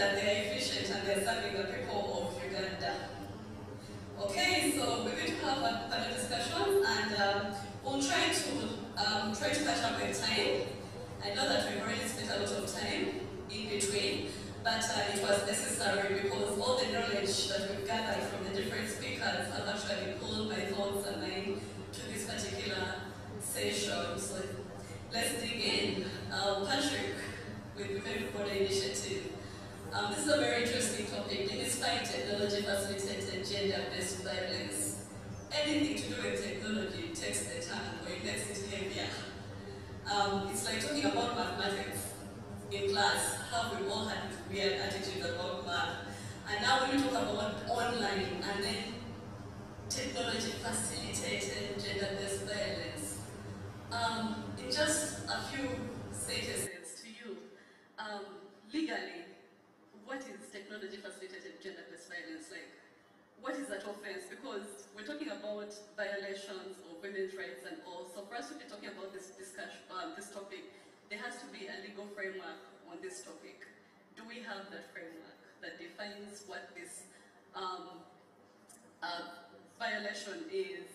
that they are efficient and they're serving the people of Uganda. Okay, so we're going to have a panel discussion, and we'll try to catch up with time. I know that we've already spent a lot of time in between, but it was necessary because all the knowledge that we've gathered from the different speakers have actually pulled my thoughts and mind to this particular session. So let's dig in. Patrick, with Women for the Initiative. This is a very interesting topic. Demystifying technology facilitated gender-based violence. Anything to do with technology takes the time or it makes it heavier. It's like talking about mathematics in class, how we all had weird attitudes about math. And now when we talk about online and then technology facilitated gender-based violence. In just a few sentences to you, legally, what is technology facilitated gender-based violence like? What is that offense? Because we're talking about violations of women's rights and all. So for us to be talking about this discussion, this topic, there has to be a legal framework on this topic. Do we have that framework that defines what this violation is?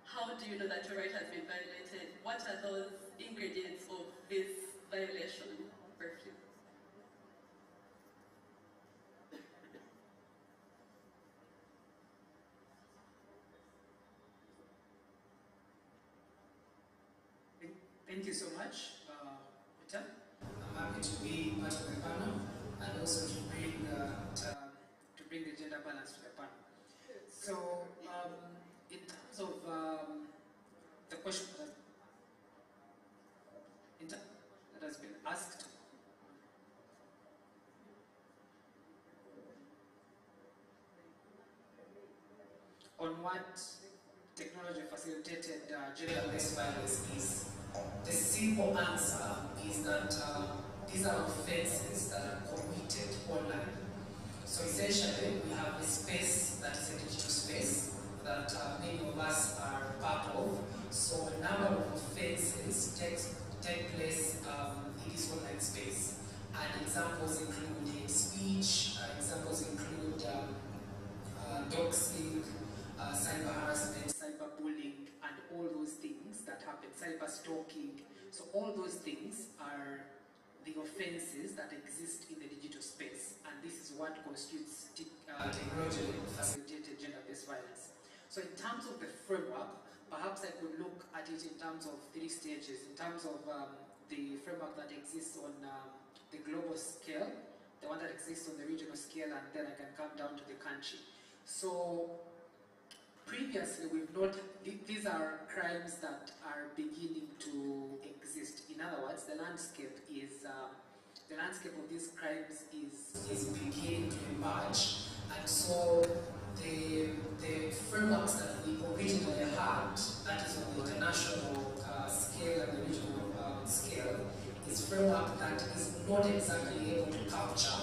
How do you know that your right has been violated? What are those ingredients of this violation? Briefly. Thank you so much, Peter. I'm happy to be part of the panel and also to bring the gender balance to the panel. So, in terms of the question that has been asked, on what technology facilitated gender-based violence is, the simple answer is that these are offenses that are committed online. So essentially, we have a space that is a digital space that many of us are part of. So a number of offenses take place in this online space. And examples include hate speech, examples include doxing, cyber harassment, cyberbullying, and all those things that happen, cyber stalking. So all those things are the offenses that exist in the digital space, and this is what constitutes technology facilitated gender-based violence. So in terms of the framework, perhaps I could look at it in terms of 3 stages, in terms of the framework that exists on the global scale, the one that exists on the regional scale, and then I can come down to the country. So previously, these are crimes that are beginning to exist. In other words, the landscape of these crimes is beginning to emerge, and so the frameworks that we originally had, that is on the international scale and the regional scale, is framework that is not exactly able to capture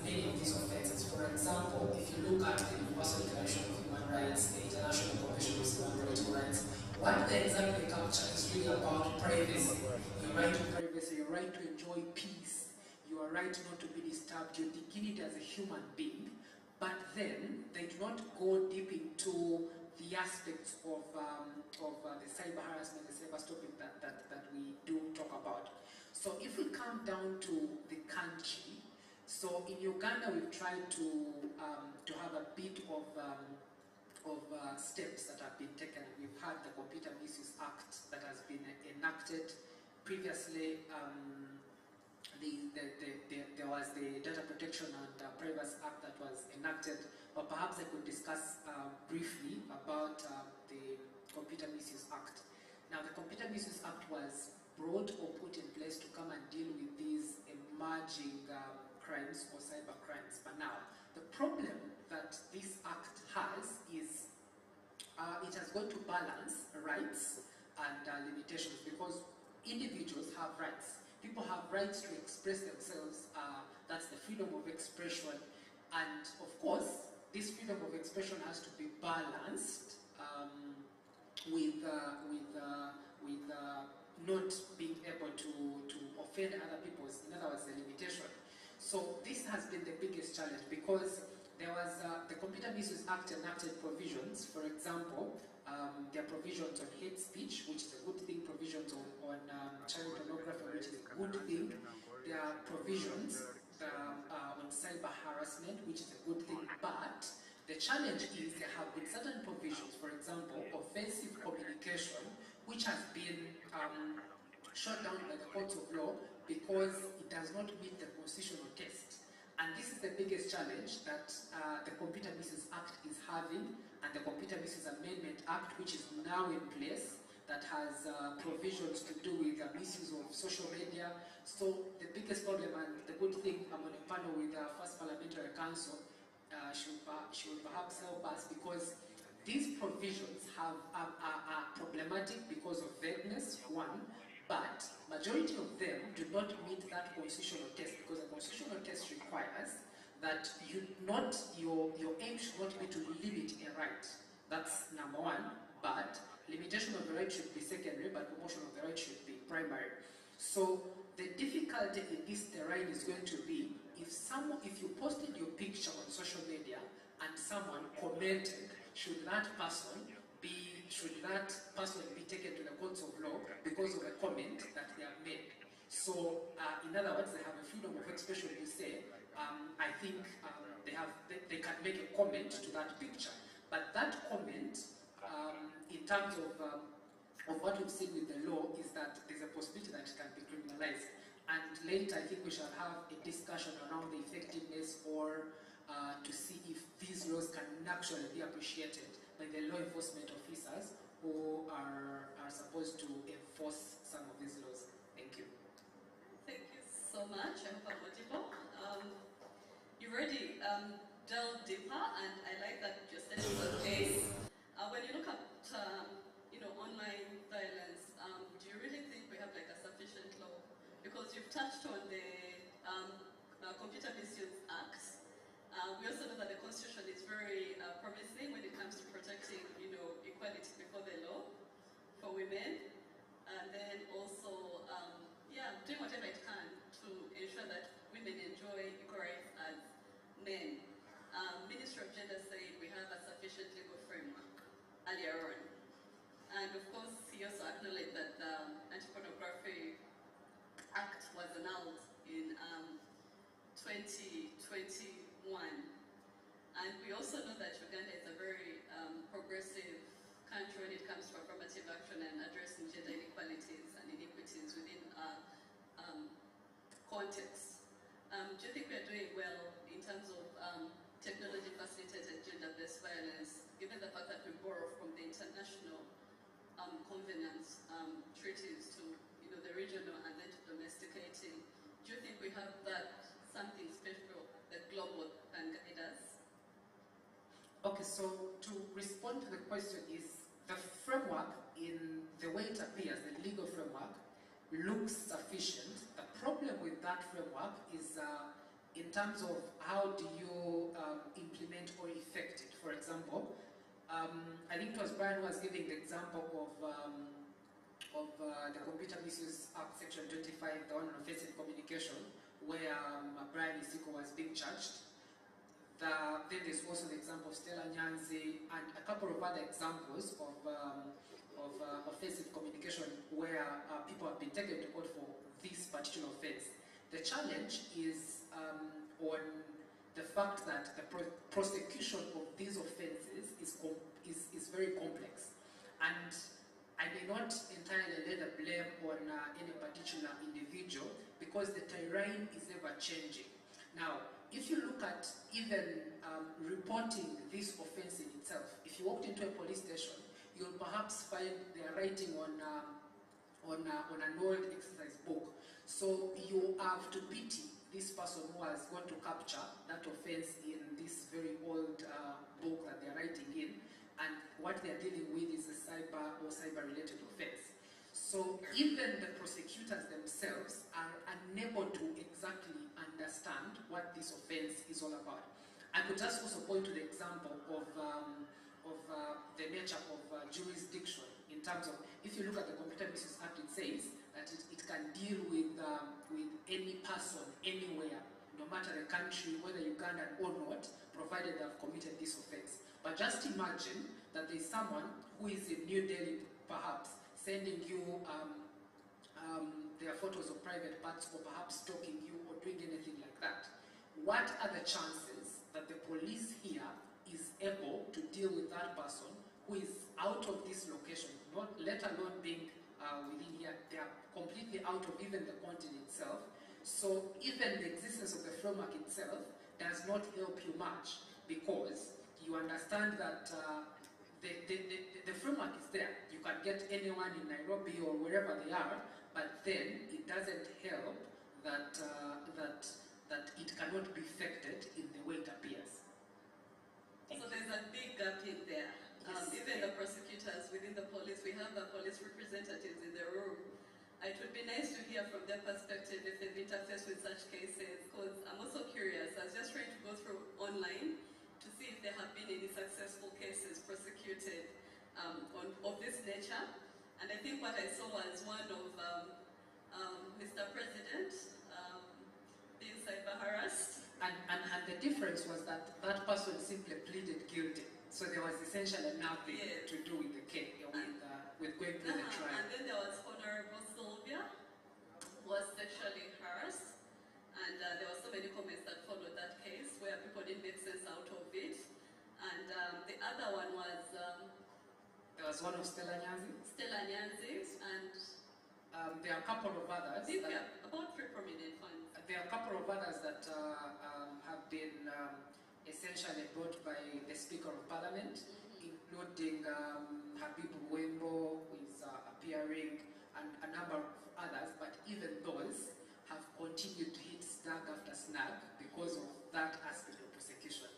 many of these offenses. For example, if you look at the Universal Declaration of Human Rights, the International Convention on Civil Rights, what they exactly capture is really about privacy. Your right to privacy, your right to enjoy peace, your right not to be disturbed, your dignity as a human being. But then they do not go deep into the aspects of the cyber harassment, the cyber stalking that we do talk about. So if we come down to the country, so in Uganda we've tried to have a bit of steps that have been taken. We've had the Computer Misuse Act that has been enacted. Previously, there was the Data Protection and Privacy Act that was enacted, but perhaps I could discuss briefly about the Computer Misuse Act. Now, the Computer Misuse Act was brought or put in place to come and deal with these emerging crimes or cyber crimes. But now, the problem that this act has is it has got to balance rights and limitations, because individuals have rights. People have rights to express themselves, that's the freedom of expression, and of course, this freedom of expression has to be balanced with not being able to offend other people, in other words, the limitation. So this has been the biggest challenge because there was the Computer Misuse Act enacted provisions. For example, there are provisions on hate speech, which is a good thing, provisions on child pornography, which is a good thing. There are provisions on cyber harassment, which is a good thing, but the challenge is there have been certain provisions, for example, offensive communication, which has been shut down by the courts of law because it does not meet the constitutional test. And this is the biggest challenge that the Computer Misuse Act is having, and the Computer Misuse Amendment Act, which is now in place, that has provisions to do with the misuse of social media. So the biggest problem, and the good thing, I'm on a panel with the First Parliamentary Council, she will perhaps help us, because these provisions are problematic because of vagueness, one, but majority of them do not meet that constitutional test, because the constitutional test requires that your aim should not be to limit a right. That's number one, but limitation of the right should be secondary, but promotion of the right should be primary. So the difficulty in this terrain is going to be if you posted your picture on social media and someone commented, should that person be taken to the courts of law because of a comment that they have made? So in other words, they have a freedom of expression. You say, I think they can make a comment to that picture, but that comment, in terms of what we've seen with the law, is that there's a possibility that it can be criminalized. And later, I think we shall have a discussion around the effectiveness or to see if these laws can actually be appreciated by the law enforcement officers who are supposed to enforce some of these laws. Thank you. Thank you so much. I hope I'm audible. You already delved deeper, and I like that you're setting the pace. When you look at online violence, do you really think we have like a sufficient law? Because you've touched on the Computer Misuse Act. We also know that the Constitution is very promising when it comes to protecting, equality before the law for women, and then also, doing whatever it can to ensure that women enjoy equal rights as men. Ministry of Gender said we have a sufficient legal framework earlier on. And of course, he also acknowledged that the Anti-Pornography Act was annulled in 2021. And we also know that Uganda is a very progressive country when it comes to affirmative action and addressing gender inequalities and inequities within context. Do you think we are doing well in terms of technology-facilitated gender-based violence, given the fact that we borrow from the international covenants, treaties to the regional and then to domesticating? Do you think we have that something special that global can guide us? Okay, so to respond to the question is, the framework in the way it appears, the legal framework, looks sufficient. The problem with that framework is in terms of how do you implement or effect it. For example, I think it was Brian who was giving the example of the Computer Misuse Act Section 25, the one on offensive communication, where Brian Isiko was being charged. Then there's also the example of Stella Nyanzi and a couple of other examples of offensive communication where people have been taken to court for this particular offense. The challenge is on the fact that the prosecution of these offenses is very complex. And I may not entirely lay the blame on any particular individual, because the terrain is ever changing. Now, if you look at even reporting this offense in itself, if you walked into a police station, you'll perhaps find they are writing on an old exercise book. So you have to pity this person who has gone to capture that offense in this very old book that they're writing in, and what they're dealing with is a cyber or cyber-related offense. So even the prosecutors themselves are unable to exactly understand what this offense is all about. I could just also point to the example of the nature of jurisdiction in terms of, if you look at the Computer Misuse Act, it says that it can deal with any person, anywhere, no matter the country, whether Ugandan or not, provided they have committed this offense. But just imagine that there's someone who is in New Delhi, perhaps, sending you their photos of private parts, or perhaps stalking you or doing anything like that. What are the chances that the police here is able to deal with that person who is out of this location, not let alone being within here? They are completely out of even the continent itself. So even the existence of the framework itself does not help you much, because you understand that the framework is there. You can get anyone in Nairobi or wherever they are, but then it doesn't help that that it cannot be affected in the way it appears. So there's a big gap in there. Yes. Even the prosecutors within the police, we have the police representatives in the room. It would be nice to hear from their perspective if they've interfaced with such cases, because I'm also curious. I was just trying to go through online to see if there have been any successful cases prosecuted of this nature. And I think what I saw was one of Mr. President being cyber harassed. And the difference was that that person simply pleaded guilty. So there was essentially nothing to do with the case, with going through the trial. And then there was Honorable Sylvia, who was sexually harassed. And there were so many comments that followed that case where people didn't make sense out of it. And the other one was... there was one of Stella Nyanzi. Stella Nyanzi, and... there are a couple of others. About 3 prominent ones. There are a couple of others that have been essentially brought by the Speaker of Parliament, including Habib Wembo, who is appearing, and a number of others, but even those have continued to hit snag after snag because of that aspect of prosecution.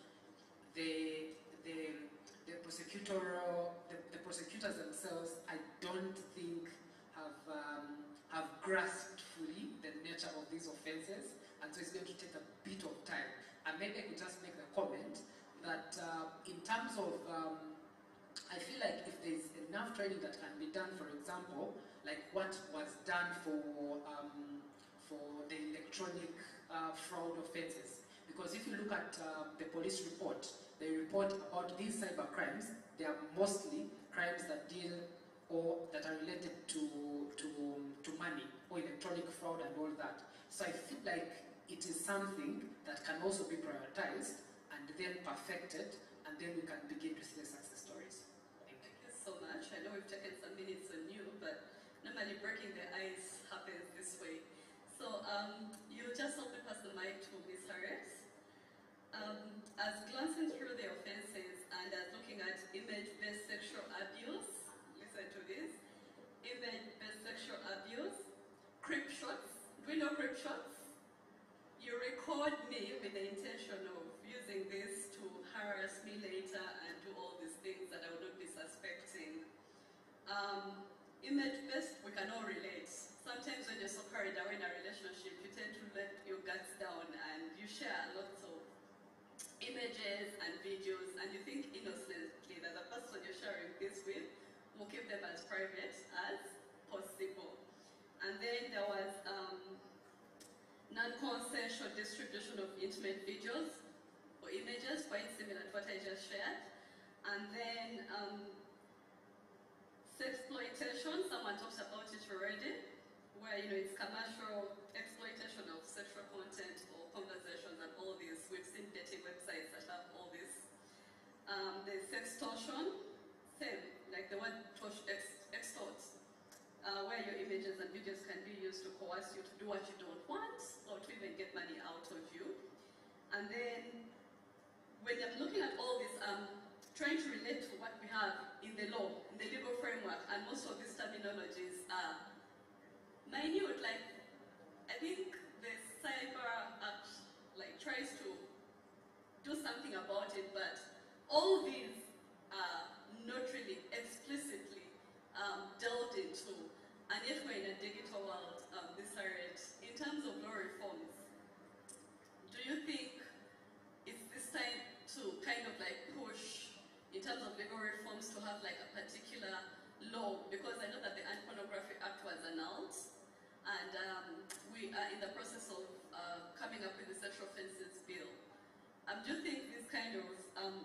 The prosecutors themselves, I don't think have grasped fully the nature of these offences, and so it's going to take a bit of time. And maybe I could just make the comment that in terms of, I feel like if there's enough training that can be done, for example, like what was done for the electronic fraud offences. Because if you look at the police report, they report about these cyber crimes. They are mostly crimes that deal or that are related to money or electronic fraud and all that. So I feel like it is something that can also be prioritized and then perfected, and then we can begin to see the success stories. Thank you so much. I know we've taken some minutes on you, but normally breaking the ice happens this way. So you just help me pass the mic to Ms. Harris. As glancing through the offenses and as looking at image-based sexual abuse, listen to this, image-based sexual abuse, creep shots. Do we know creep shots? You record me with the intention of using this to harass me later and do all these things that I would not be suspecting. Image-based, we can all relate. Sometimes when you're so carried away in a relationship, you tend to let your guards down and you share lots of images and videos, and you think innocently that the person you're sharing this with will keep them as private as possible. And then there was non-consensual distribution of intimate videos or images, quite similar to what I just shared. And then sexploitation, someone talks about it already, where it's commercial exploitation of sexual content or conversations and all these. We've seen dating websites that have all this. There's sextortion, same, like the word extort, where your images and videos can be used to coerce you to do what you don't want or to even get money out of you. And then when I'm looking at all this, trying to relate to what we have in the law, in the legal framework, and most of these terminologies are minute. Like, I think the Cyber Act tries to do something about it, but all these are not really explicitly delved into, and yet we're in a digital world this area. In terms of law reforms, do you think it's this time to kind of push in terms of legal reforms to have a particular law? Because I know that the Anti-Pornography Act was annulled, and we are in the process of coming up with the Sexual Offences Do you think these kind of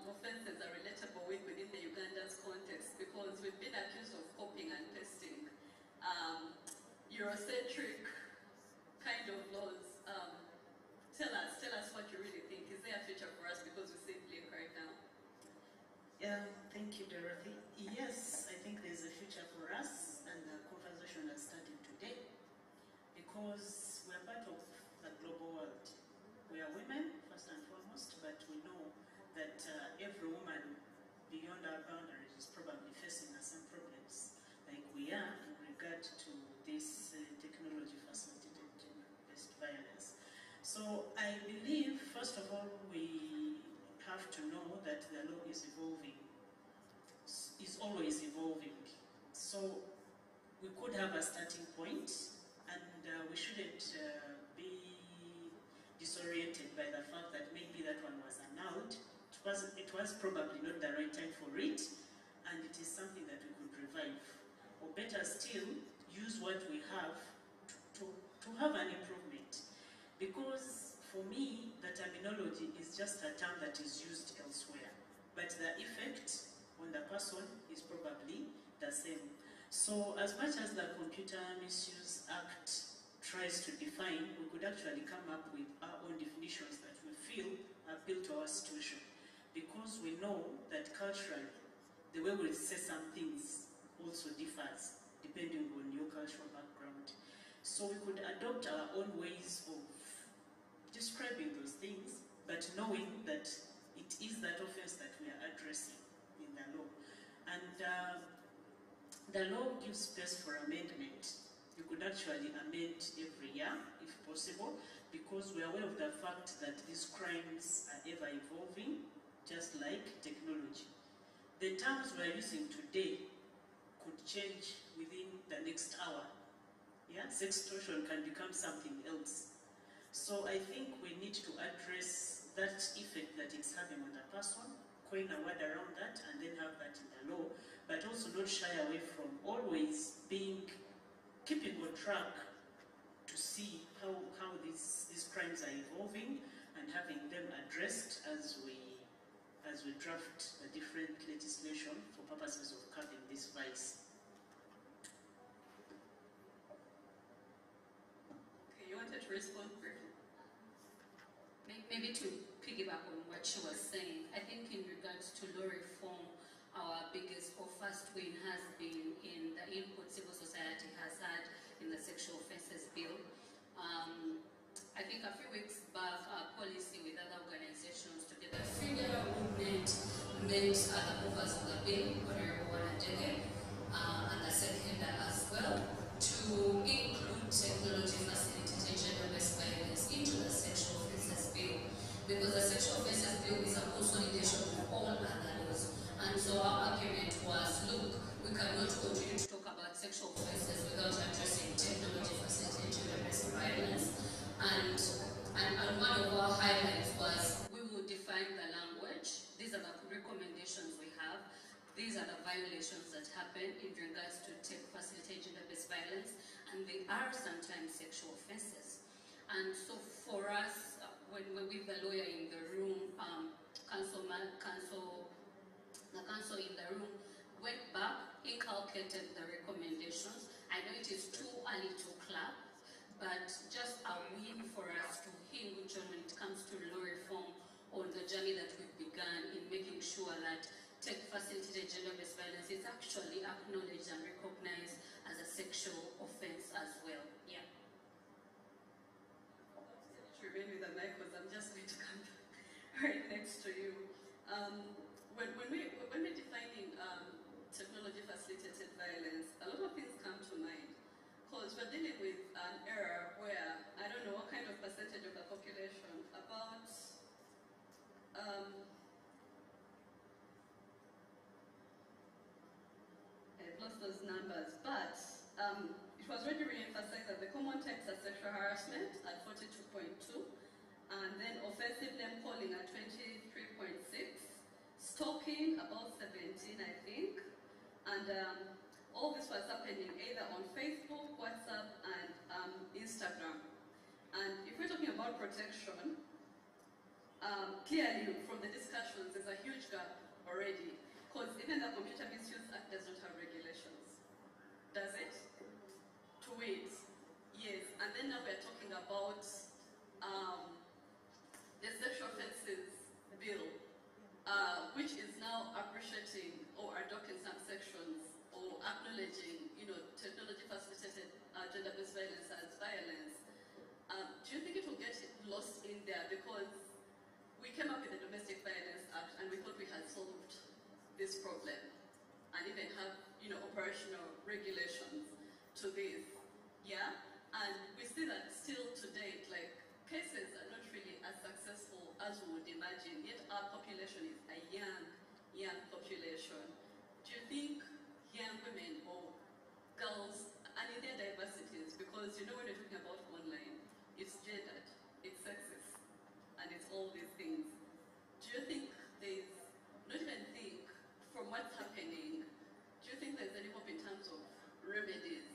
offences are relatable within the Uganda's context? Because we've been accused of copying and pasting Eurocentric kind of laws. Tell us what you really think. Is there a future for us because we see Blink right now? Yeah, thank you, Dorothy. Yes, I think there's a future for us, and the conversation has started today because we're part of the global world. We are women, first and foremost, but we know that every woman beyond our boundaries is probably facing some problems, like we are in regard to this technology-facilitated gender-based violence. So I believe, first of all, we have to know that the law is evolving, is always evolving. So we could have a starting point, and we shouldn't be disoriented by the fact that maybe that one was annulled. It was probably not the right time for it, and it is something that we could revive. Or better still, use what we have to have an improvement. Because for me, the terminology is just a term that is used elsewhere, but the effect on the person is probably the same. So as much as the Computer Misuse Act tries to define, we could actually come up with our own definitions that we feel appeal to our situation. Because we know that culturally, the way we say some things also differs depending on your cultural background. So we could adopt our own ways of describing those things, but knowing that it is that offense that we are addressing in the law. And the law gives space for amendment. You could actually amend every year, if possible, because we are aware of the fact that these crimes are ever evolving, just like technology. The terms we are using today could change within the next hour. Yeah, sextortion can become something else. So I think we need to address that effect that it's having on the person, coin a word around that, and then have that in the law, but also not shy away from always keeping on track to see how these crimes are evolving and having them addressed as we draft a different legislation for purposes of curbing this vice. Okay, you wanted to respond briefly? Maybe to piggyback on what she was saying, I think in regards to law reform, our biggest or first win has been in the input civil society has had in the sexual offences bill. I think a few weeks back, our policy with other organizations together, FIDA movement met the movers of the bill, Honorable Wanadege, and the seconder as well, to include technology facilitated gender-based violence into the sexual offences bill, because the sexual offences bill is a consolidation of all other laws. And so our argument was, look, we cannot continue to talk about sexual offences without addressing technology facilitated gender-based violence. And one of our highlights was, we will define the language. These are the recommendations we have. These are the violations that happen in regards to facilitated gender-based violence, and they are sometimes sexual offences. And so for us, when with the lawyer in the room, the council in the room went back, inculcated the recommendations. I know it is too early to clap, but just a win for us to hinge on when it comes to law reform on the journey that we've begun in making sure that facilitated gender-based violence is actually acknowledged and recognized as a sexual offense as well. Yeah. Remain with the mic because I'm just going to come right next to you. When we're defining technology-facilitated violence, a lot of things come to mind. Because we're dealing with an era where, I don't know what kind of percentage of the population, about I've lost those numbers, but it was already re-emphasized that the common types are sexual harassment at 42.2, and then offensive name calling at 23.6, stalking about 17, I think, and all this was happening either on Facebook, WhatsApp, and Instagram. And if we're talking about protection, clearly from the discussions, there's a huge gap already, because even the Computer Misuse Act does not have regulations. Does it? To it, yes. And then now we're talking about the Sexual Offences Bill, which is now appreciating or adopting some sections or acknowledging, technology facilitated gender-based violence as violence. Do you think it will get lost in there? Because we came up with the Domestic Violence Act and we thought we had solved this problem and even have, operational regulations to this, yeah? And we see that still to date, like, cases are not really as successful as we would imagine, yet our population is a young population. Do you think young women or girls, and in their diversities, because when you're talking about online, it's gendered, it's sexist, and it's all these things. Do you think there's, not even think, from what's happening, do you think there's any hope in terms of remedies?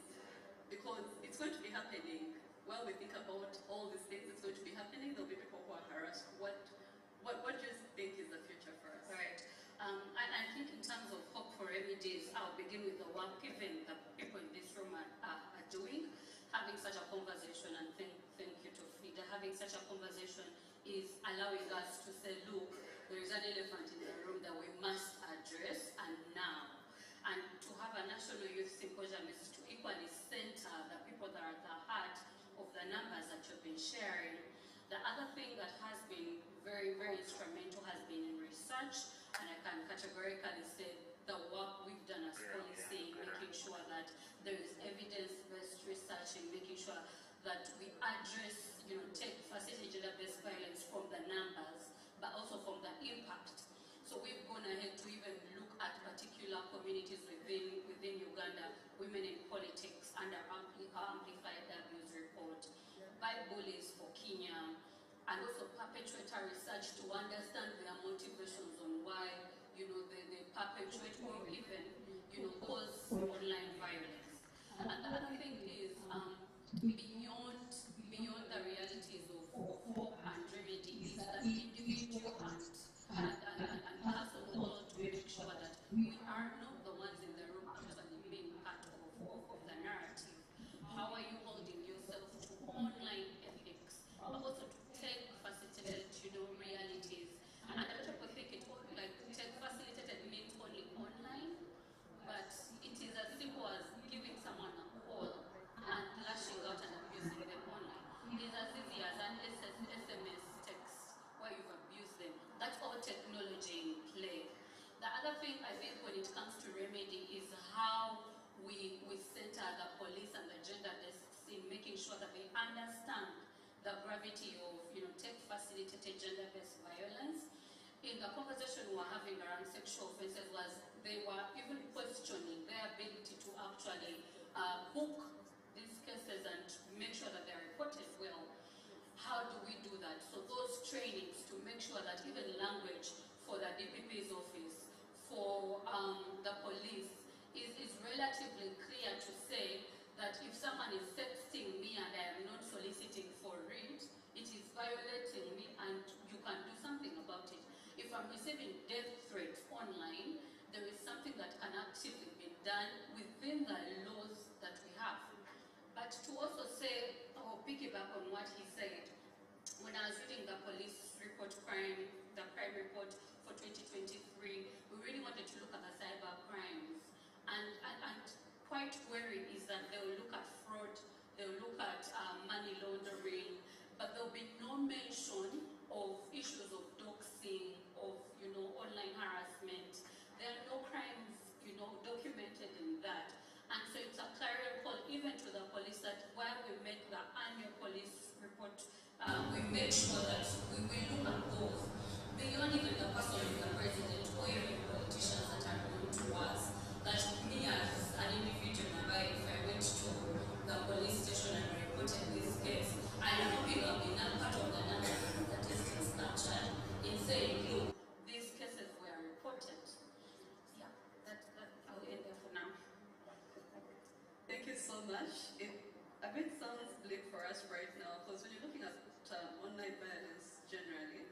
Because it's going to be happening. While we think about all these things, it's going to be happening. There'll be people who are harassed. What do you think is the future for us? Right. I think in terms of hope for remedies, I'll begin with the work even the people in this room are doing. Having such a conversation, and thank you to FIDA, having such a conversation is allowing us to say, look, there is an elephant in the room that we must address, and now. And to have a National Youth Symposium is to equally center the people that are at the heart of the numbers that you've been sharing. The other thing that has been very, very instrumental has been in research, and I can categorically say the work we've done as policy, making sure that there is evidence-based research and making sure that we address, take facility gender-based violence from the numbers, but also from the impact. So we've gone ahead to even look at particular communities within Uganda, women in politics, under our Amplified Abuse report, by bullies for Kenya, and also perpetrator research to understand their motivations on why, they perpetrate or even, cause online violence. And the other thing is beyond the realities of hope and remedy is that individual and personal role to make sure that we are not the ones in the room actually being part of the narrative. How are you holding yourself to online ethics, but also to take facilitated, realities? And a lot of people think it like take facilitated means only online, but it is as simple as giving someone a call and lashing out and abusing them online. It is as easy as an SMS text where you've abused them. That's all technology in play. The other thing I think when it comes to remedy is how we center the police and the gender desks in making sure that they understand the gravity of tech-facilitated gender-based violence. In the conversation we were having around sexual offences was they were even questioning their ability to actually book these cases and make sure that they're reported well. How do we do that? So those trainings to make sure that even language for the DPP's office, for the police, is relatively clear to say that if someone is texting me and I am not soliciting for it, it is violating me and you can do something about it. If I'm receiving death threats online, there is something that can actively be done within the laws that we have. But to also say, or piggyback on what he said, when I was reading the police report the crime report for 2023, we really wanted to look at the cyber crimes. And quite worried is that they will look at fraud, they will look at money laundering, but there will be no mention of issues of doxing, of online harassment. There are no crimes documented in that. And so it's a clarion call even to the police that while we make the annual police report, we make sure that we will look at those beyond even the person of the president or even politicians that are known to us. That me as an individual, if I went to the police station and reported this case, I'm hoping I'll be now part of the number of statistics captured in saying, look, these cases were reported. Yeah, I'll end there for now. Thank you so much. It a bit sounds bleak for us right now because when you're looking at online violence generally,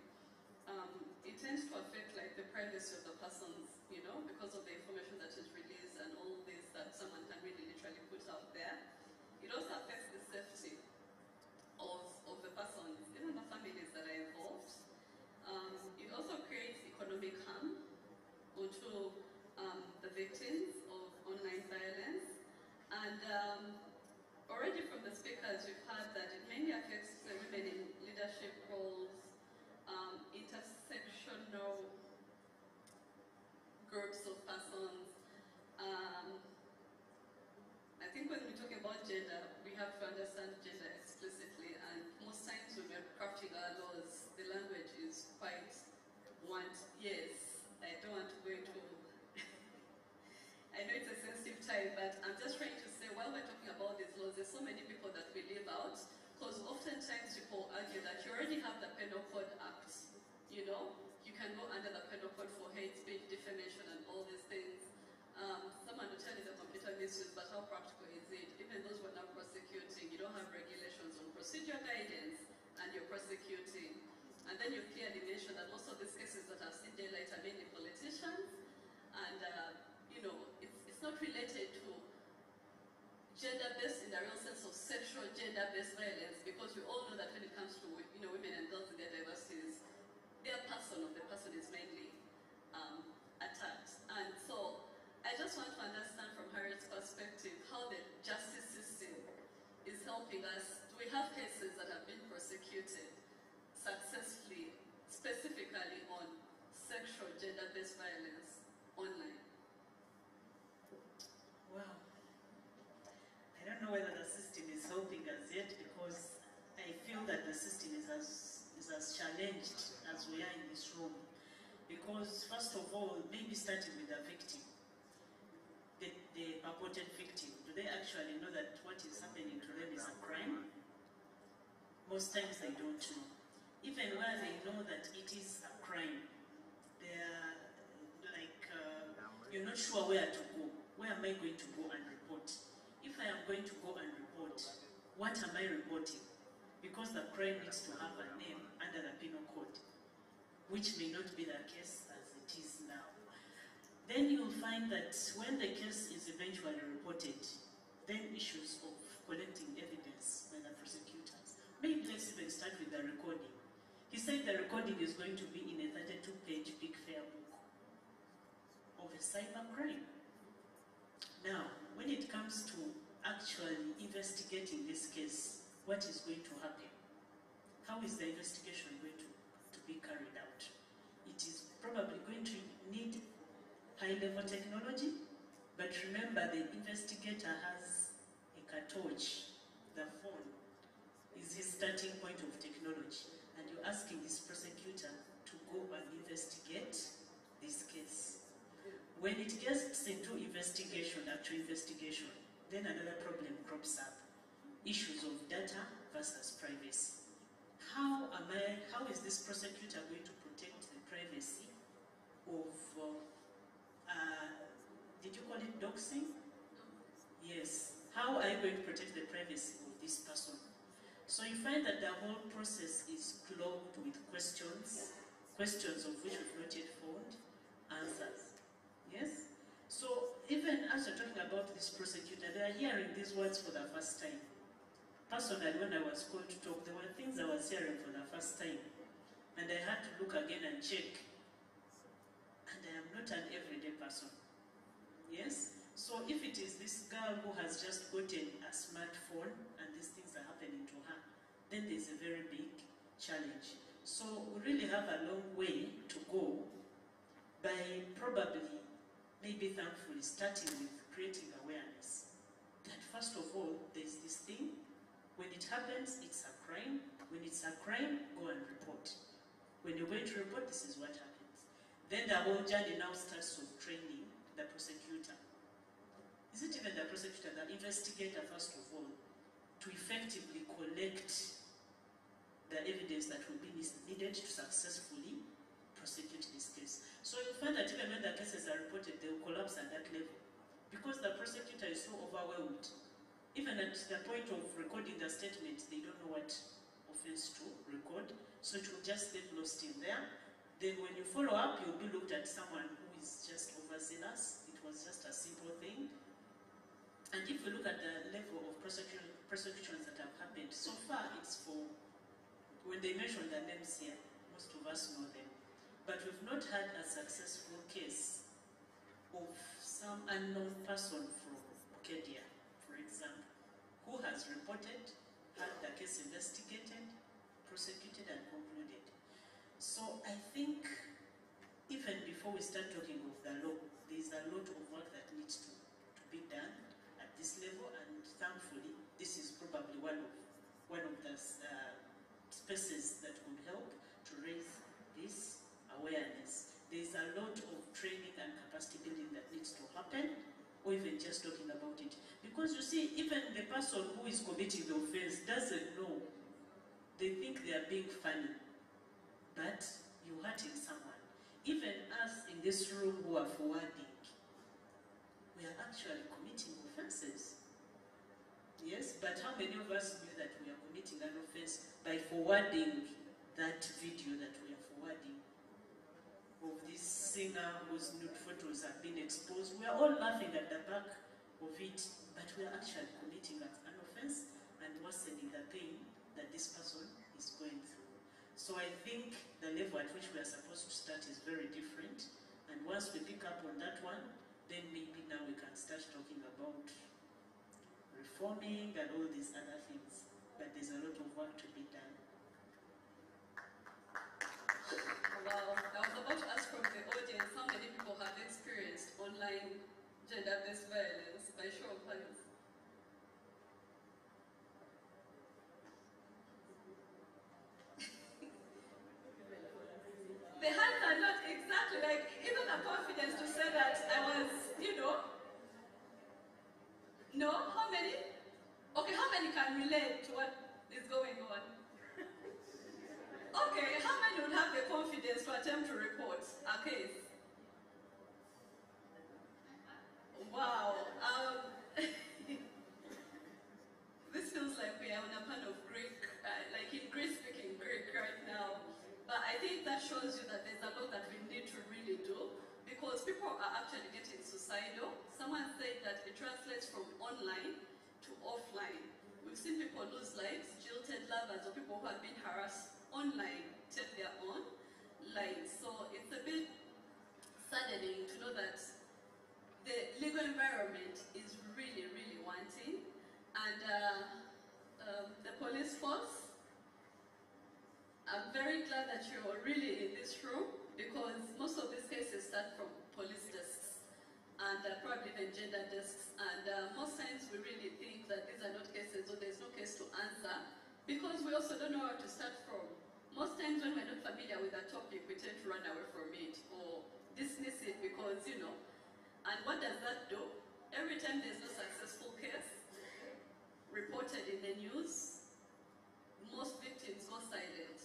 procedure guidance and you're prosecuting. And then you clearly mentioned that most of these cases that have seen daylight are mainly politicians, and you know, it's not related to gender-based in the real sense of sexual gender-based violence, because we all know that when it comes to women and girls in their diversities, their person of the person is mainly attacked. And so I just want to understand from Harriet's perspective how the justice system is helping us. Do we have cases that have been prosecuted successfully, specifically on sexual gender-based violence online? Wow. I don't know whether the system is helping us yet, because I feel that the system is as challenged as we are in this room. Because first of all, maybe starting with the victim, the purported victim, do they actually know that what is happening to them is a crime? Most times they don't know. Even where they know that it is a crime, they're like, you're not sure where to go. Where am I going to go and report? If I am going to go and report, what am I reporting? Because the crime needs to have a name under the penal code, which may not be the case as it is now. Then you'll find that when the case is eventually reported, then issues of collecting evidence by the prosecutors. Maybe let's even start with the recording. He said the recording is going to be in a 32-page big fair book of a cybercrime. Now, when it comes to actually investigating this case, what is going to happen? How is the investigation going to be carried out? It is probably going to need high-level technology, but remember the investigator has a cartouche, the phone is his starting point of technology, and you're asking this prosecutor to go and investigate this case. When it gets into investigation, actual investigation, then another problem crops up. Issues of data versus privacy. How is this prosecutor going to protect the privacy of, did you call it doxing? Yes. How are you going to protect the privacy of this person? So you find that the whole process is clogged with questions of which we've not yet found answers. Yes? So even as you're talking about this prosecutor, they are hearing these words for the first time. Personally, when I was called to talk, there were things I was hearing for the first time. And I had to look again and check. And I am not an everyday person. Yes? So if it is this girl who has just gotten a smartphone and these things are happening to her, then there's a very big challenge. So we really have a long way to go by probably, maybe thankfully, starting with creating awareness. That first of all, there's this thing. When it happens, it's a crime. When it's a crime, go and report. When you're going to report, this is what happens. Then the whole journey now starts of training the prosecutor. Is it even the prosecutor, the investigator, first of all, to effectively collect the evidence that will be needed to successfully prosecute this case? So you find that even when the cases are reported, they will collapse at that level, because the prosecutor is so overwhelmed. Even at the point of recording the statement, they don't know what offense to record, so it will just get lost in there. Then when you follow up, you'll be looked at someone who is just overzealous. It was just a simple thing. And if we look at the level of prosecutions that have happened, so far it's for, when they mention the names here, most of us know them. But we've not had a successful case of some unknown person from Kedia, for example, who has reported, had the case investigated, prosecuted, and concluded. So I think even before we start talking of the law, there's a lot of work that needs to be done at this level, and thankfully, this is probably one of the spaces that would help to raise this awareness. There's a lot of training and capacity building that needs to happen, or even just talking about it. Because you see, even the person who is committing the offense doesn't know. They think they are being funny, but you're hurting someone. Even us in this room who are forwarding, we are actually committing offenses. Yes, but how many of us knew that we are committing an offense by forwarding that video that we are forwarding of this singer whose nude photos have been exposed? We are all laughing at the back of it, but we are actually committing an offense and worsening the pain that this person is going through. So I think the level at which we are supposed to start is very different, and once we pick up on that one, then maybe now we can start talking about reforming and all these other things. But there's a lot of work to be done. Wow, I was about to ask from the audience how many people have experienced online gender-based violence by show of hands. The hands are not exactly like, even the confidence to say that I was, No? How many? Okay, how many can relate to what is going on? Okay, how many would have the confidence to attempt to report a case? Wow. This feels like we are on a pan of Greek, like in Greek-speaking Greek right now. But I think that shows you that there's a lot that we need to really do, because people are actually getting suicidal. Someone said that it translates from online to offline. We've seen people lose lives, jilted lovers, or people who have been harassed online take their own lives. So it's a bit saddening to know that the legal environment is really, really wanting. And the police force, I'm very glad that you're really in this room, because most of these cases start from police desks and probably even gender desks. And most times we really think that these are not cases, or there's no case to answer, because we also don't know where to start from. Most times when we're not familiar with a topic, we tend to run away from it or dismiss it because, and what does that do? Every time there's no successful case reported in the news, most victims go silent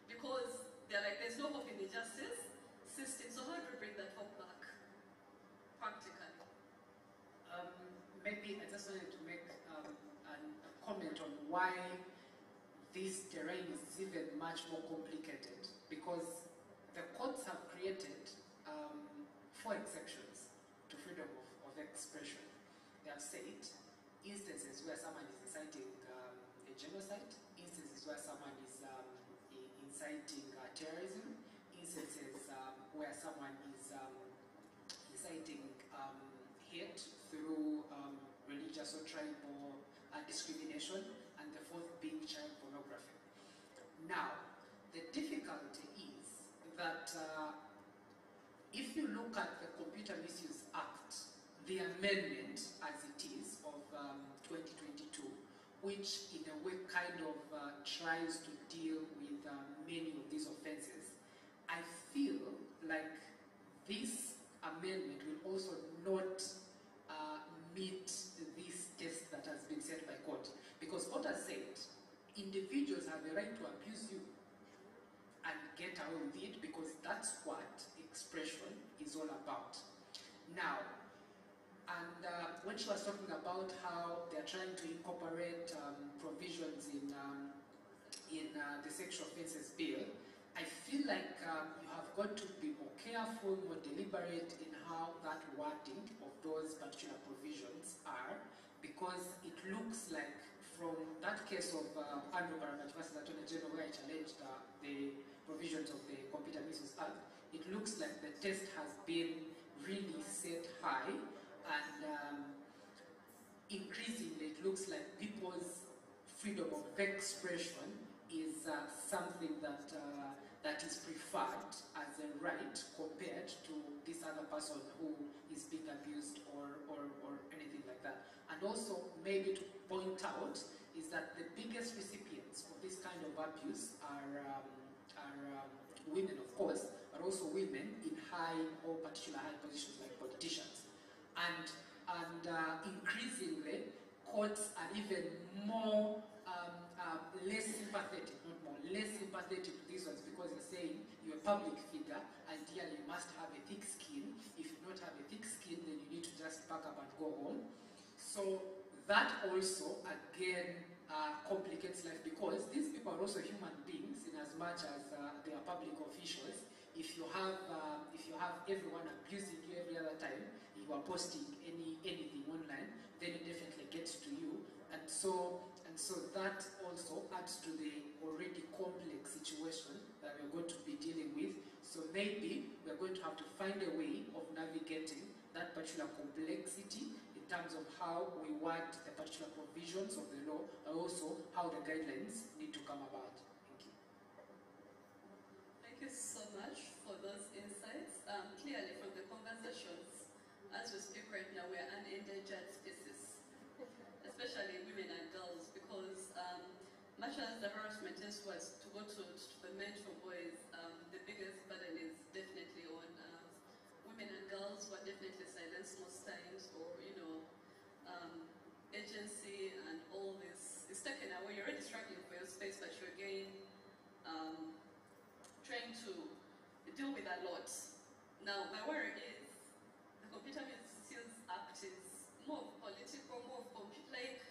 because they're like, there's no hope in the justice system. So how do we bring that hope back practically? Maybe I just wanted to make a comment on why this terrain is even much more complicated, because the courts have created 4 exceptions to freedom of expression. They have said instances where someone is inciting a genocide, instances where someone is inciting terrorism, instances where someone is inciting hate through religious or tribal discrimination, and the 4th being child pornography. Now, the difficulty is that if you look at the Computer Misuse Act, the amendment as it is of 2022, which in a way kind of tries to deal with many of these offenses, I feel like this amendment will also not meet this test that has been set by court. Because court has said individuals have the right to abuse you and get away with it, because that's what expression is all about. Now, and when she was talking about how they're trying to incorporate provisions in the Sexual Offences Bill, I feel like you have got to be more careful, more deliberate in how that wording of those particular provisions are, because it looks like from that case of Andrew Barakat versus Attorney General, where I challenged the provisions of the Computer Misuse Act, it looks like the test has been really set high, and increasingly it looks like people's freedom of expression is something that that is preferred as a right compared to this other person who is being abused or anything like that. And also, maybe to point out, is that the biggest recipients of this kind of abuse are women, of course, but also women in high or particular high positions like politicians. And increasingly, courts are even more less sympathetic, not more, less sympathetic to these ones, because they're saying you're a public figure, ideally you must have a thick skin. If you don't have a thick skin, then you need to just pack up and go home. So that also, again, complicates life because these people are also human beings in as much as they are public officials. If you have everyone abusing you every other time you are posting anything online, then it definitely gets to you, and so that also adds to the already complex situation that we're going to be dealing with. So maybe we're going to have to find a way of navigating that particular complexity in terms of how we want the particular provisions of the law, and also how the guidelines need to come about. Thank you. Thank you so much for those insights. Clearly from the conversations, as we speak right now, we are an endangered species, especially women and girls, because much as the harassment is was to go to the men for boys, the biggest burden is definitely on women and girls who are definitely silenced most times, or agency and all this is taken away. You're already struggling for your space, but you're again trying to deal with a lot. Now, my worry is the Computer Misuse Act is more political, more like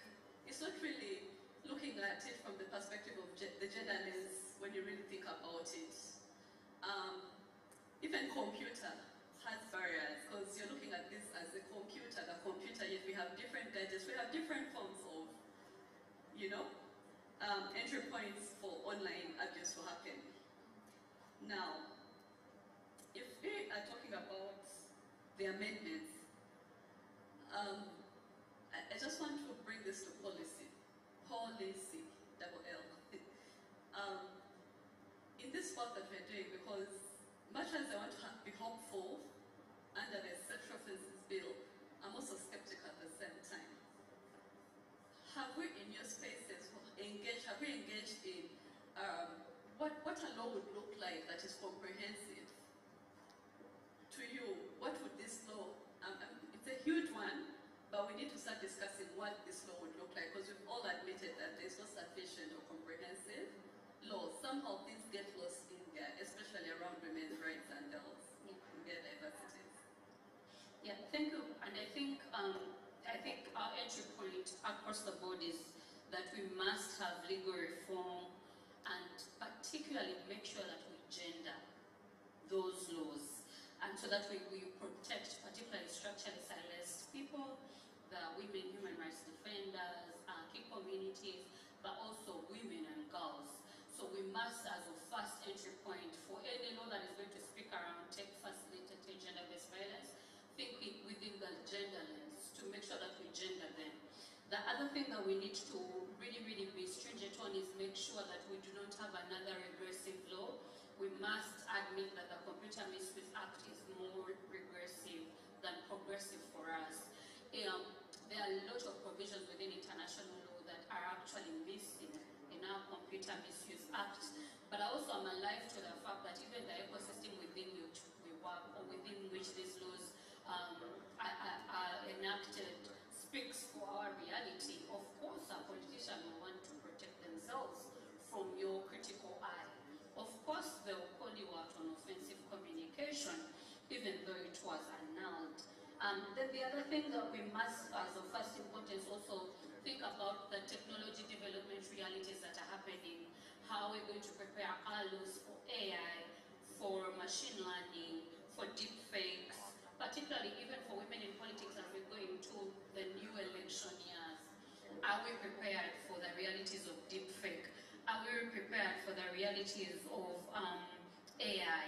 it's not really looking at it from the perspective of the gender lens when you really think about it. Even computer has barriers because you're looking at this as the computer, yet we have different gadgets, we have different forms of, entry points for online abuse to happen. Now, if we are talking about the amendments, I just want to bring this to policy, double L. In this work that we're doing, because much as I want to be hopeful under the Sexual Offences Bill, I'm also skeptical at the same time. Have we in your spaces engaged in what a law would look like that is comprehensive? To you, what would this law, it's a huge one, but we need to start discussing what this law would look like, because we've all admitted that there's no sufficient or comprehensive laws. Somehow things get lost in there, especially around women's rights and girls in their diversities. Yeah, thank you. And I think our entry point across the board is that we must have legal reform, and particularly make sure that we gender those laws, and so that we protect particularly structurally silenced people, the women human rights defenders, key communities, but also women and girls. So we must, as a first entry point for any law that is going to speak around tech-facilitated gender-based violence, think it within the gender lens to make sure that we gender them. The other thing that we need to really, really be stringent on is make sure that we do not have another regressive law. We must admit that the Computer Misuse Act is more regressive than progressive for us. There are a lot of provisions within international law that are actually missing in our Computer Misuse Act. But I also am alive to the fact that even the ecosystem within which we work, or within which these laws are enacted, speaks for our reality. Of course, a politician will want to protect themselves from your critical eye. Of course, they'll call you out on offensive communication, even though it was annulled. Then the other thing that we must, as of first importance, also think about the technology development realities that are happening. How we're going to prepare our laws for AI, for machine learning, for deep fakes, particularly even for women in politics as we're going to the new election years. Are we prepared for the realities of deep fake? Are we prepared for the realities of AI?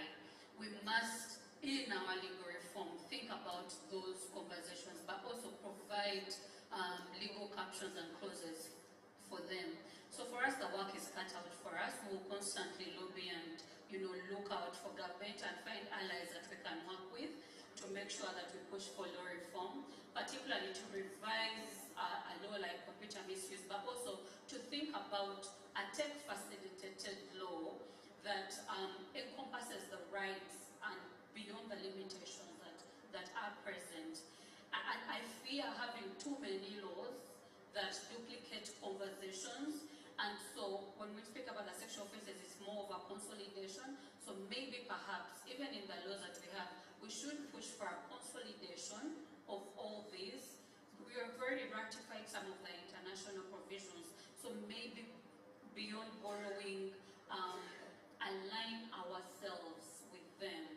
We must, in our legal reform, think about those conversations, but also provide legal captions and clauses for them. So for us, the work is cut out for us. We'll constantly lobby and look out for government and find allies that we can work with to make sure that we push for law reform, particularly to revise a law like computer misuse, but also to think about a tech-facilitated law that encompasses the rights and beyond the limitations that are present. I fear having too many laws that duplicate conversations, and so when we speak about the sexual offences, it's more of a consolidation. So maybe perhaps even in the laws that we have, we should push for a consolidation of all these, we have already ratified some of the international provisions, so maybe beyond borrowing, align ourselves with them.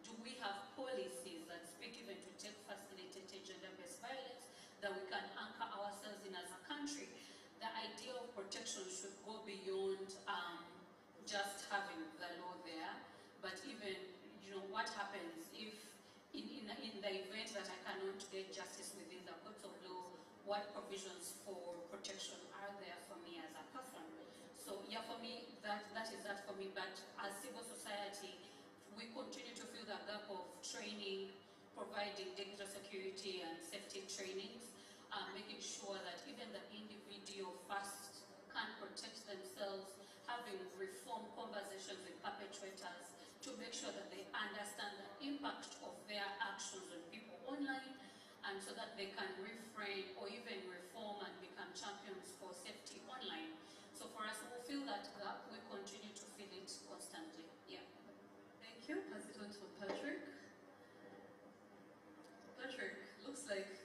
Do we have policies that speak even to take facilitated gender-based violence that we can anchor ourselves in as a country? The idea of protection should go beyond just having the law there, but even, what happens if in the event that I cannot get justice within the courts of law, what provisions for protection are there for me as a person? So yeah, for me, that is that for me. But as civil society, we continue to fill the gap of training, providing digital security and safety trainings, making sure that even the individual first can protect themselves, having reform conversations with perpetrators to make sure that they understand the impact of their actions on people online, and so that they can refrain or even reform and become champions for safety online. So for us, we'll fill that gap, we continue to fill it constantly. Yeah. Thank you. Pass it on to Patrick. Patrick, looks like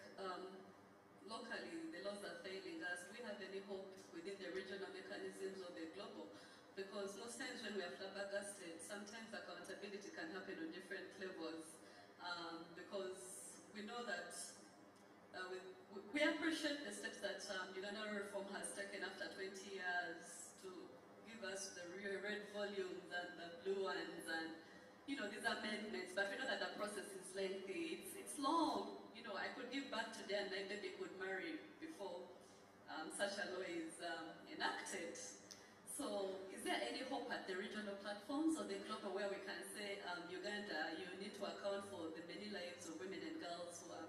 locally the laws are failing us. Do we have any hope within the regional mechanisms or the global? Because most times when we are flabbergasted, sometimes accountability can happen on different levels. Because we know that we appreciate the steps that Uganda reform has taken after 20 years to give us the real red volumes and the blue ones and these amendments, but we know that the process is lengthy, it's long. I could give back today and my baby could marry before such a law is enacted. So is there any hope at the regional platforms or the global where we can say, Uganda, you need to account for the many lives of women and girls who are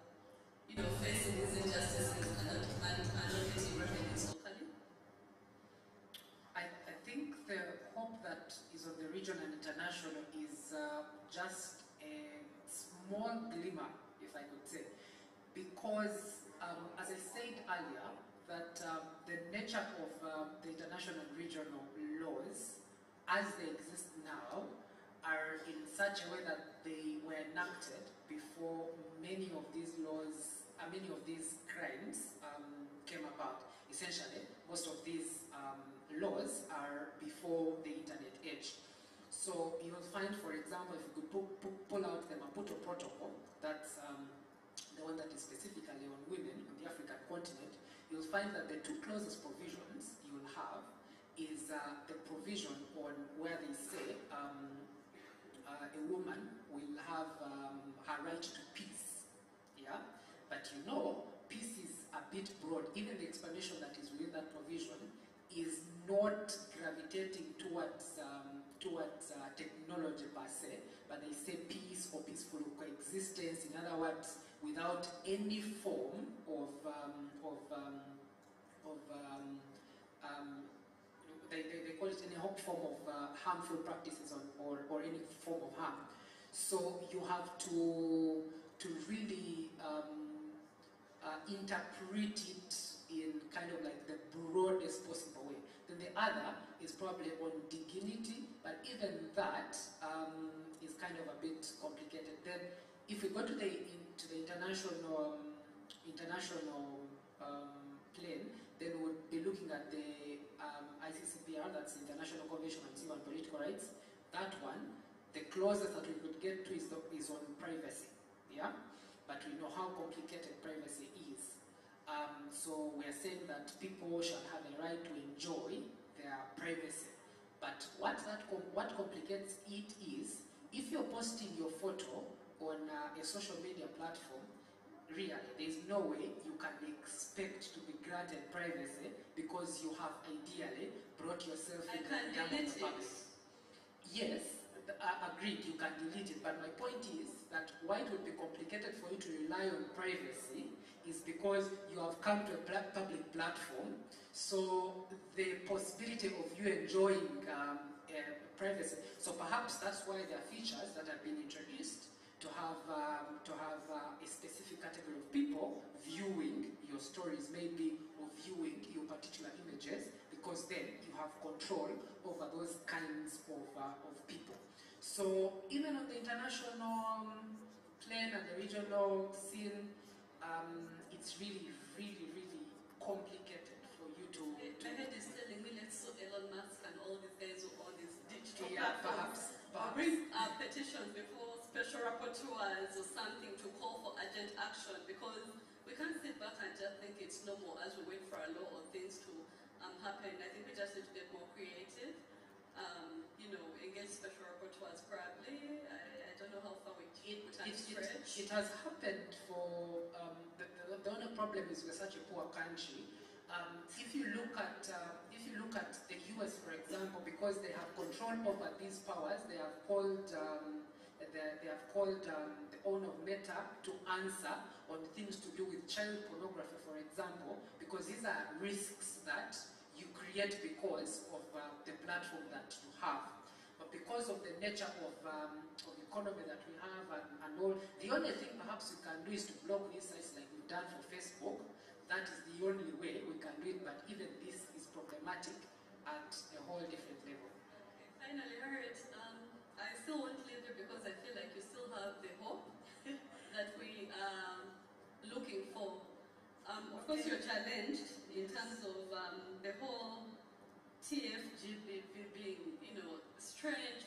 facing these injustices and minority refugees locally? I think the hope that is on the region and international is just a small glimmer, if I could say, because as I said earlier, that the nature of the international and regional laws as they exist now are in such a way that they were enacted before many of these laws, many of these crimes came about. Essentially, most of these laws are before the internet age. So you'll find, for example, if you could pull out the Maputo Protocol, that's the one that is specifically on women on the African continent, you'll find that the two closest provisions you'll have is the provision on where they say a woman will have her right to peace. Yeah? But peace is a bit broad. Even the explanation that is within that provision is not gravitating towards technology per se, but they say peace or peaceful coexistence. In other words, without any form of they call it any form of harmful practices or any form of harm. So you have to really interpret it in kind of like the broadest possible way. Then the other is probably on dignity, but even that is kind of a bit complicated. Then if we go to the international plane, then we would be looking at the ICCPR, that's the International Convention on Civil and Political Rights. That one, the closest that we could get to is on privacy. Yeah, but we know how complicated privacy is. So we are saying that people shall have a right to enjoy their privacy. But what complicates it is, if you're posting your photo on a social media platform, really, there's no way you can expect to be granted privacy because you have ideally brought yourself in the public. Yes, agreed, you can delete it, but my point is that why it would be complicated for you to rely on privacy is because you have come to a public platform, so the possibility of you enjoying privacy, so perhaps that's why there are features that have been introduced to have a specific category of people viewing your stories, maybe, or viewing your particular images, because then you have control over those kinds of people. So even on the international plane and the regional scene, it's really really, really complicated for you to... My head is telling me let's sue Elon Musk and all these guys who own these digital Yeah, platforms. perhaps. Bring petitions before special rapporteurs or something to call for urgent action, because we can't sit back and just think it's normal as we wait for a law or things to happen. I think we just need to get more creative. You know, engage special rapporteurs probably. I don't know how far we can stretch. It has happened for, the only problem is we're such a poor country. If you look at the US, for example, because they have control over these powers, they have called the owner of Meta to answer on things to do with child pornography, for example, because these are risks that you create because of the platform that you have. But because of the nature of economy that we have and all, the only thing perhaps you can do is to block these sites like we've done for Facebook. That is the only way we can do it, but even this is problematic at a whole different level. Okay, finally, Harriet, I still won't leave you because I feel like you still have the hope that we are looking for. Of course, you're challenged in terms of the whole TFGB being, you know, strange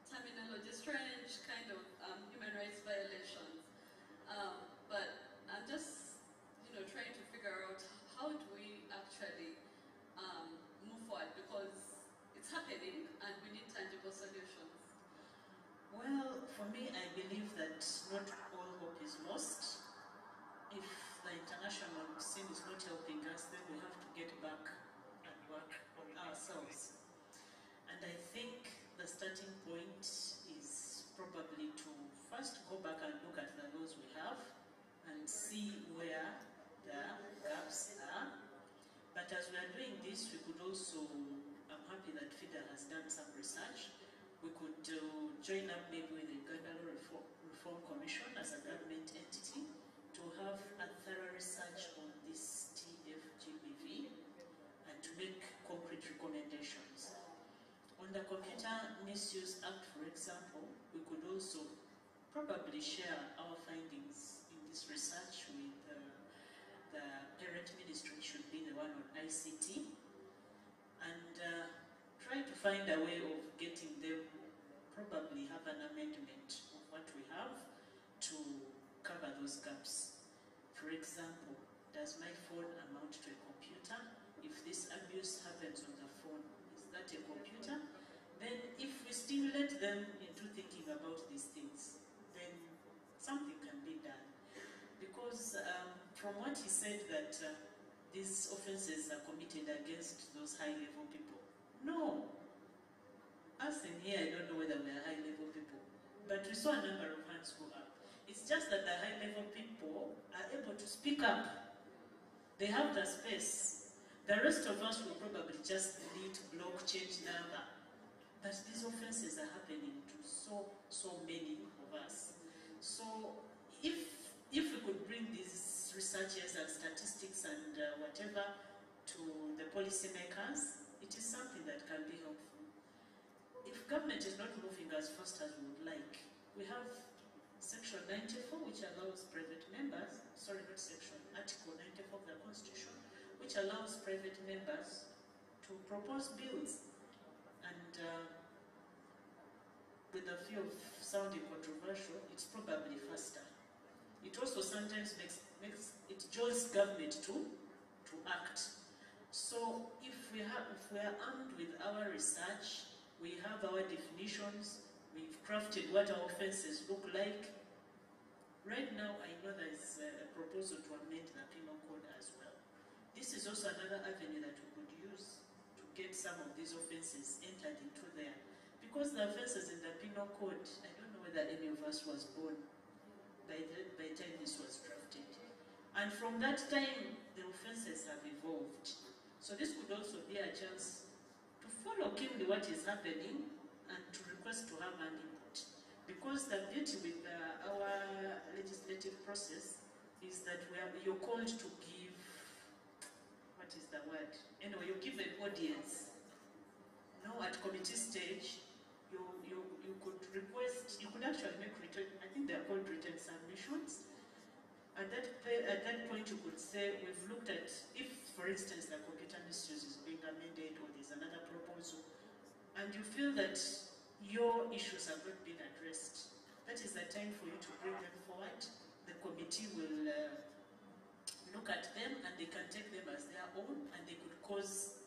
terminology, strange kind of human rights violations. But I'm just, you know, trying to figure out how do we actually move forward, because it's happening and we need tangible solutions. Well, for me, I believe that not all hope is lost. If the international scene is not helping us, then we have to get back and work on ourselves. And I think the starting point is probably to first go back and look at the laws we have and see where the gaps are. But as we are doing this, we could also, I'm happy that FIDA has done some research. We could join up maybe with the Uganda Law Reform Commission as a government entity to have a thorough research on this TFGBV and to make concrete recommendations. On the Computer Misuse Act, for example, we could also probably share our findings in this research with the parent ministry, should be the one on ICT, and try to find a way of getting them probably have an amendment of what we have to cover those gaps. For example, does my phone amount to a computer? If this abuse happens on the phone, is that a computer? Then if we stimulate them into thinking about these things, then something can be done. Because from what he said that these offenses are committed against those high-level people. No. Us in here, I don't know whether we are high-level people, but we saw a number of hands go up. It's just that the high-level people are able to speak up. They have the space. The rest of us will probably just delete, block, change number. But these offenses are happening to so many of us. So if we could bring these researches and statistics and whatever to the policymakers, it is something that can be helpful. If government is not moving as fast as we would like, we have Section 94, which allows private members, sorry, not section, Article 94 of the Constitution, which allows private members to propose bills. And with the fear of sounding controversial, it's probably faster. It also sometimes makes it jolts government to act. So if we are armed with our research, we have our definitions, we've crafted what our offenses look like. Right now, I know there's a proposal to amend the penal code as well. This is also another avenue that we could use to get some of these offenses entered into there. Because the offenses in the penal code, I don't know whether any of us was born by the time this was drafted. And from that time, the offenses have evolved. So this could also be a chance to follow keenly what is happening and to request to have an input. Because the beauty with our legislative process is that you're called to give, what is the word? Anyway, you give an audience. No, at committee stage, you could request, you could actually make written, I think they're called written submissions. At that point you could say, we've and you feel that your issues have not been addressed, that is the time for you to bring them forward. The committee will look at them and they can take them as their own, and they could cause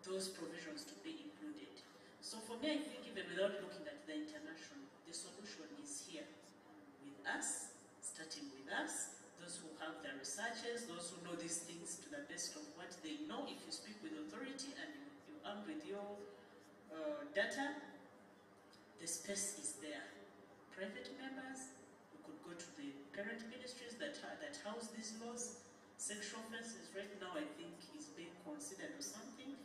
those provisions to be included. So for me, I think even without looking at the international, the solution is here with us, starting with us, those who have the researchers, those who know these things to the best of what they know. If you speak with authority and you arm with your data, the space is there. Private members, you could go to the parent ministries that house these laws. Sexual offences right now, I think, is being considered or something.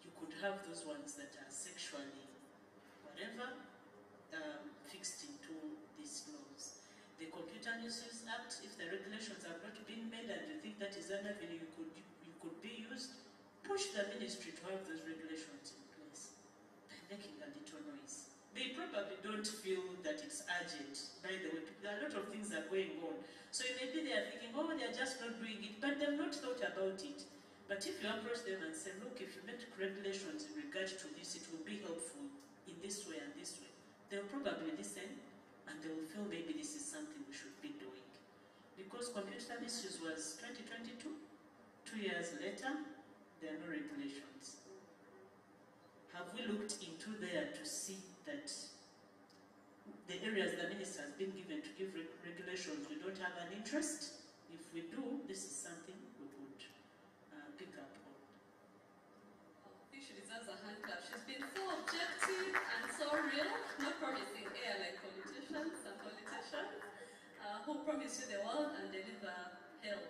You could have those ones that are sexually whatever fixed into these laws. The Computer Misuse Act, if the regulations have not been made and you think that is an avenue you could be used, push the ministry to have those regulations in place by making a little noise. They probably don't feel that it's urgent. By the way, there are a lot of things that are going on. So maybe they are thinking, oh, they are just not doing it, but they've not thought about it. But if you approach them and say, look, if you make regulations in regard to this, it will be helpful in this way and this way, they'll probably listen and they will feel maybe this is something we should be doing. Because computer misuse was 2022, 2 years later, there are no regulations. Have we looked into there to see that the areas the minister has been given to give regulations, we don't have an interest? If we do, this is something we would pick up on. I think she deserves a hand clap. She's been so objective and so real, not promising air like politicians and politicians who promise you the world and deliver hell.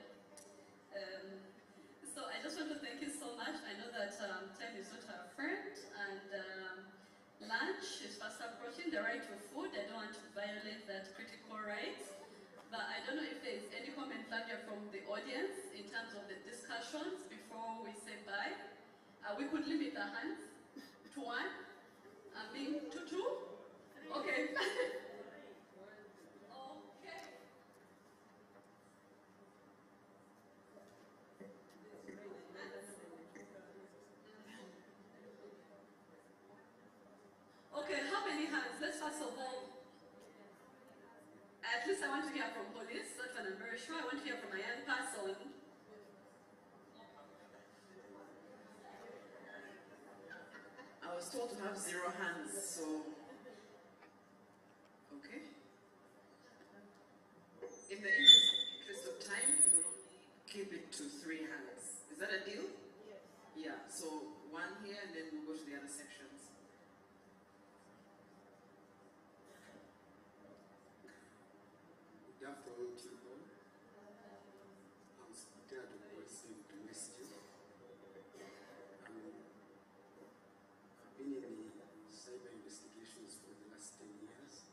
So I just want to thank you so much. I know that time is not our friend, and lunch is fast approaching. The right to food, I don't want to violate that critical right. But I don't know if there is any comment Flavia from the audience in terms of the discussions before we say bye. We could limit our hands to one, to two. Okay. Okay. Okay, how many hands? Let's first of all, at least I want to hear from police, that's what I'm very sure. I want to hear from a young person. I was told to have 0 hands, so, okay. In the interest of time, we'll only keep it to 3 hands. Is that a deal? Yes. Yeah, so 1 here and then we'll go to the other sections. Good afternoon to you all. I'm scared of voicing domestic. I've been in the cyber investigations for the last 10 years.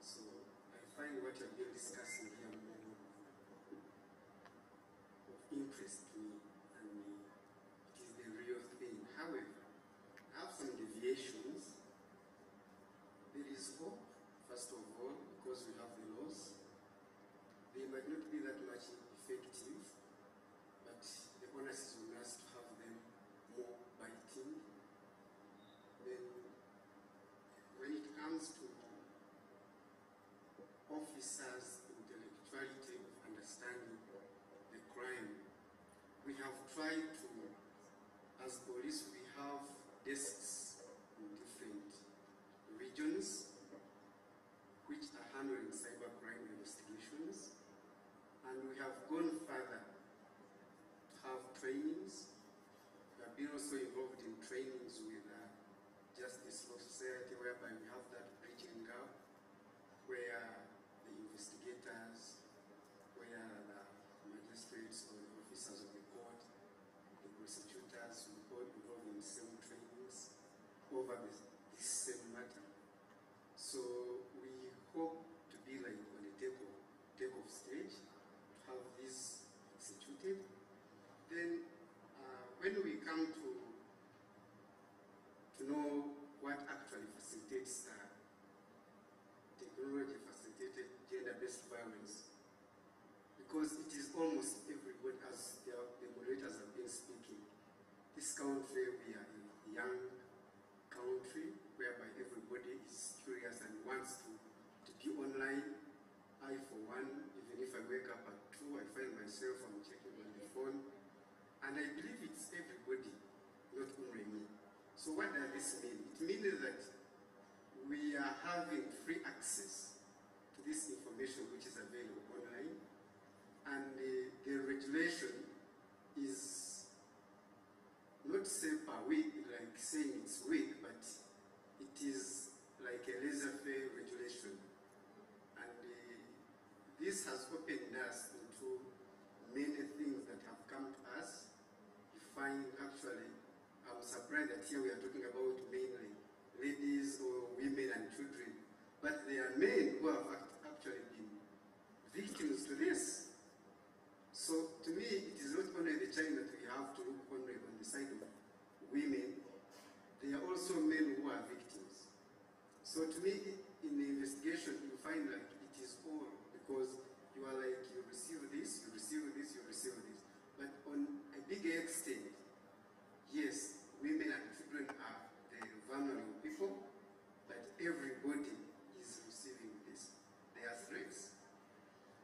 So I find what you've been discussing here more of interest to me, and it is the real thing. However, I have some deviations. There is hope, first of all, because we have the laws. They might not be that much effective, but the onus is on us to have them more biting. Then, when it comes to officers' intellectuality of understanding the crime, we have tried to, as police, we have desks in different regions which are handling cybercrime investigations, and we have gone further to have trainings. We have been also involved in trainings with Justice Law Society, whereby we have that bridging gap where the investigators, where the magistrates or the officers of the court, the prosecutors will all involved in the same trainings over this same matter. So we hope to be like on the take-off stage, to have this executed. Then when we come to know what actually facilitates technology facilitated gender-based violence, because it is almost everybody, as the moderators have been speaking. This country we are in young country whereby everybody is curious and wants to be online. I, for one, even if I wake up at 2, I find myself, I'm checking on the phone. And I believe it's everybody, not only me. So what does this mean? It means that we are having free access to this information which is available online. And the regulation is not say per week, like saying it's weak, but it is like a laissez-faire regulation. And this has opened us into many things that have come to us. You find actually, I'm surprised that here we are talking about mainly ladies or women and children, but there are men who have actually been victims to this. So to me, it is not only the child that we have to look only on the side of women, there are also men who are victims. So to me, in the investigation, you find like it is all because you are like, you receive this, you receive this, you receive this. But on a bigger extent, yes, women and children are the vulnerable people, but everybody is receiving this. There are threats.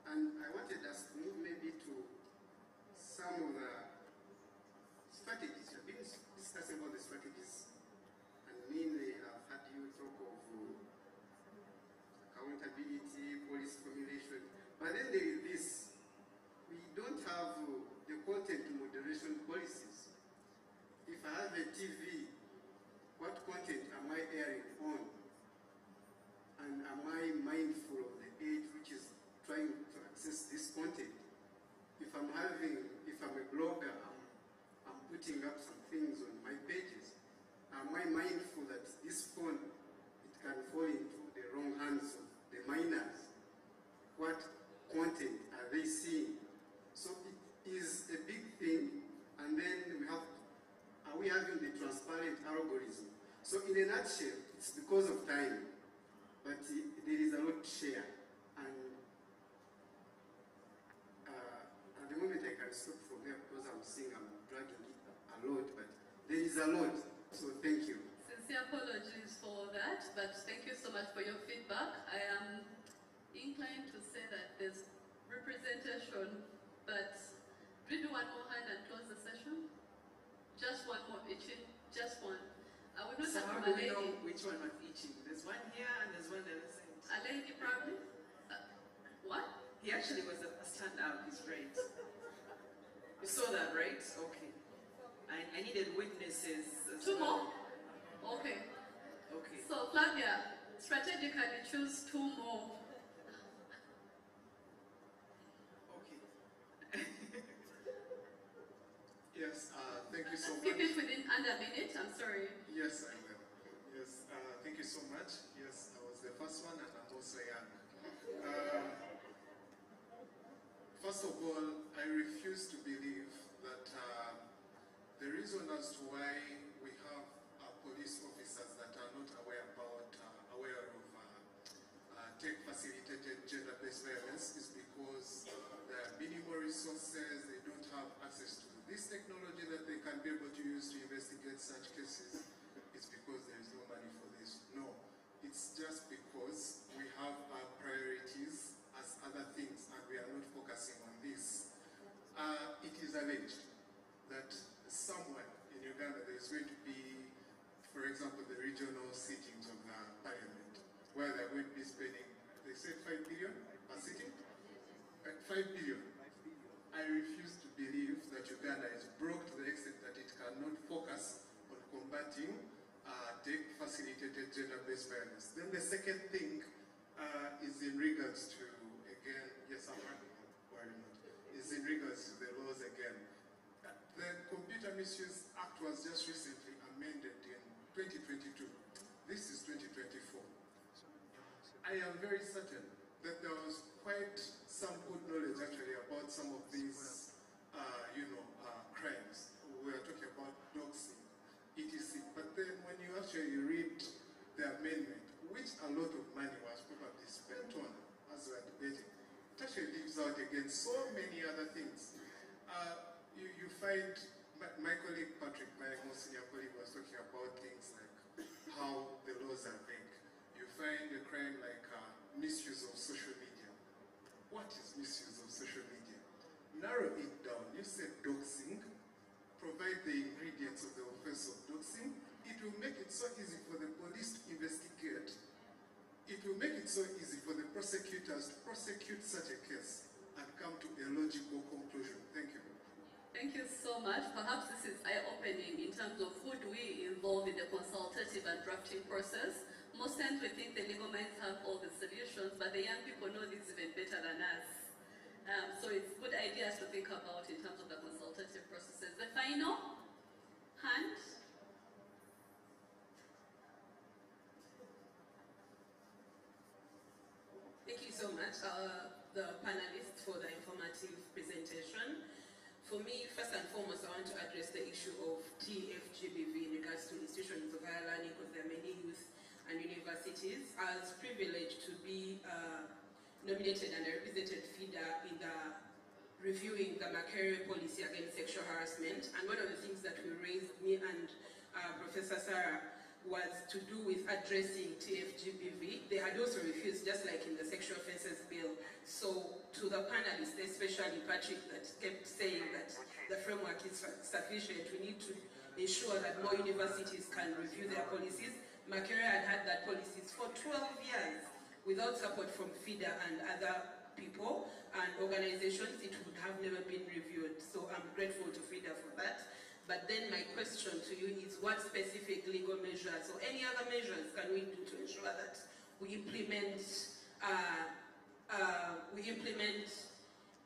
And I wanted us to move maybe to some of the strategies. We've been discussing about the strategies, and mainly I've had you talk of accountability, policy formulation, but then there is this. We don't have the content moderation policies. If I have a TV, what content am I airing on? And am I mindful of the age which is trying to access this content? If I'm a blogger, I'm putting up some things on my pages. Am I mindful that this phone, it can fall into the wrong hands of the minors? What content are they seeing? So it is a big thing, and then are we having the transparent algorithm? So in a nutshell, it's because of time, but there is a lot to share. And at the moment I can stop from there because I'm seeing I'm dragging it a lot, but there is a lot, so thank you. Sincere apologies for that, but thank you so much for your feedback. I am inclined to say that there's representation, but do we do one more hand and close the session? Just one more itching, just one. I will not So have how do we lady. know which one was itching? There's one here and there's one the other side. A lady probably? What? He actually was a standout, he's right. You saw that, right? Okay. I needed witnesses as Two well. more? Okay. Okay. So Flavia, strategically choose 2 more. Okay. Yes, thank you so Keep it much. within under a minute, I'm sorry. Yes, I will. Yes, thank you so much. Yes, I was the first one and I'm also young. First of all, I refuse to believe that the reason as to why we have police officers that are not aware of tech-facilitated gender-based violence is because there are minimal resources, they don't have access to this technology that they can be able to use to investigate such cases. It's because there is no money for this. No, it's just because we have our priorities as other things and we are not focusing on this. It is alleged that somewhere in Uganda there is going to be, for example, the regional sittings of the parliament, where they're going to be spending, they said 5 billion per sitting? 5 billion. I refuse to believe that Uganda is broke to the extent that it cannot focus on combating tech-facilitated gender-based violence. Then the second thing is in regards to, again, yes, I'm happy, why not, is in regards to the laws again. The Computer Misuse Act was just recently amended in 2022. This is 2024. I am very certain that there was quite some good knowledge actually about some of these, crimes. We are talking about doxing, etc. But then when you actually read the amendment, which a lot of money was probably spent on as we are debating, it actually leaves out again so many other things. You find my colleague Patrick, my more senior colleague, was talking about things like how the laws are vague. You find a crime like misuse of social media. What is misuse of social media? Narrow it down. You said doxing. Provide the ingredients of the offense of doxing. It will make it so easy for the police to investigate. It will make it so easy for the prosecutors to prosecute such a case and come to a logical conclusion. Thank you. Thank you so much. Perhaps this is eye-opening in terms of who do we involve in the consultative and drafting process. Most times we think the legal minds have all the solutions, but the young people know this even better than us. So it's good ideas to think about in terms of the consultative processes. The final hand. Thank you so much, the panelists, for the informative presentation. For me, first and foremost, I want to address the issue of TFGBV in regards to institutions of higher learning, because there are many youth and universities. I was privileged to be nominated and a represented feeder in the reviewing the Makerere policy against sexual harassment. And one of the things that we raised, me and Professor Sarah, was to do with addressing TFGBV. They had also refused, just like in the sexual offences bill. So to the panelists, especially Patrick, that kept saying that the framework is sufficient, we need to ensure that more universities can review their policies. Makerere had that policies for 12 years without support from FIDA and other people and organizations. It would have never been reviewed. So I'm grateful to FIDA for that. But then my question to you is, what specific legal measures or any other measures can we do to ensure that we implement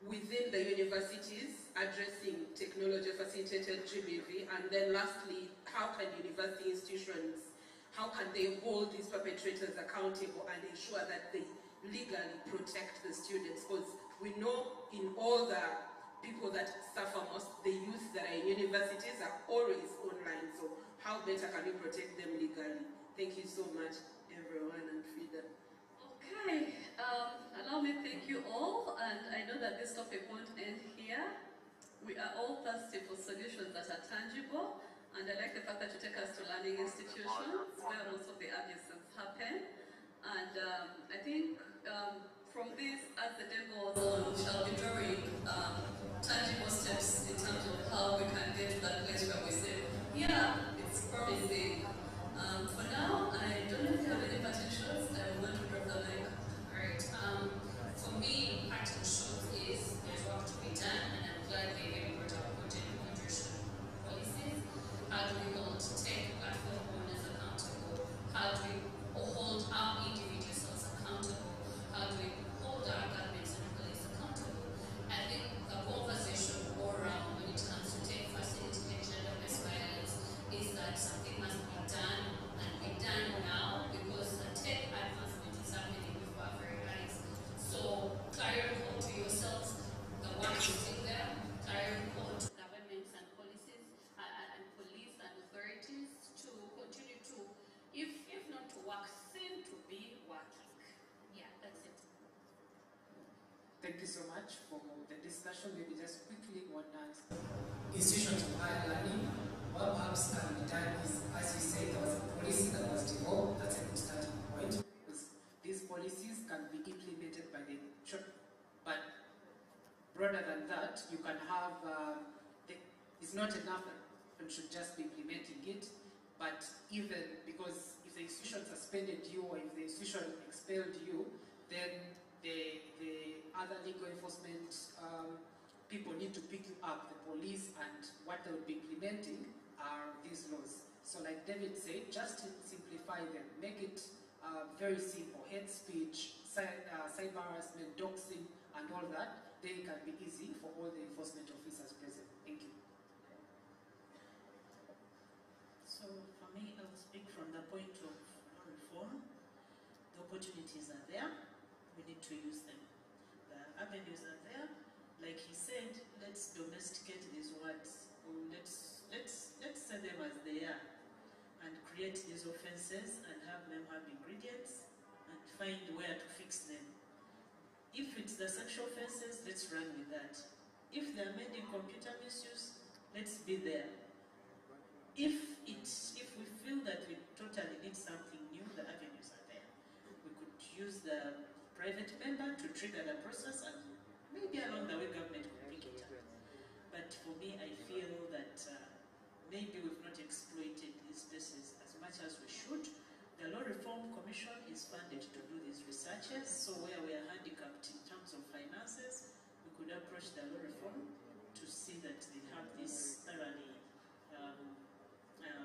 within the universities addressing technology-facilitated GBV? And then lastly, how can university institutions, how can they hold these perpetrators accountable and ensure that they legally protect the students? Because we know in all the people that suffer most, the youth that are in universities are always online. So how better can we protect them legally? Thank you so much, everyone, and Frida. Okay, allow me to thank you all, and I know that this topic won't end here. We are all thirsty for solutions that are tangible, and I like the fact that you take us to learning institutions where most of the abuses happen. And I think from this, as the day goes on, we shall be drawing tangible steps in terms of how we can get to that place where we say, yeah, it's promising. For now, I don't know if you have any parting shots. I want to drop the mic. Alright, for me, parting shots is there's work to be done, and I'm glad they even brought up content moderation policies. How do we hold tech platform owners accountable? How do we hold our individuals accountable? How do we hold our governments and police accountable? I think the conversation all around when it comes to tech facility and gender-based violence is that something must be done, and be done now, because the tech advancement is happening before our very eyes. So carry on to yourselves, the one sitting there, carry on to governments and policies and police and authorities to continue to, if not to work, seem to be working. Yeah, that's it. Thank you so much for the discussion. Maybe just quickly one answer. Institutions of higher learning, what perhaps can be done is, as you said, there was a policy that was developed. That's a good starting point. These policies can be implemented by the church, but broader than that, you can have, it's not enough that one should just be implementing it, but even because if the institution suspended you or if the institution expelled you, then the other legal enforcement people need to pick you up, the police, and what they will be implementing are these laws. So like David said, just simplify them, make it very simple, hate speech, cyber harassment, doxing, and all that, then it can be easy for all the enforcement officers present. Thank you. So for me, I will speak from the point of reform. The opportunities are there. We need to use them. The avenues are there. Like he said, let's domesticate these words. Let's say them as they are, and create these offenses and have them have ingredients and find where to fix them. If it's the sexual offenses, let's run with that. If they're made in computer misuse, let's be there. If we feel that we totally need something new, the avenues are there. We could use the private member to trigger the process, and maybe along the way government could pick it up. But for me, I feel that maybe we've not exploited these spaces as much as we should. The Law Reform Commission is funded to do these researches, so where we are handicapped in terms of finances, we could approach the Law Reform to see that they have this thoroughly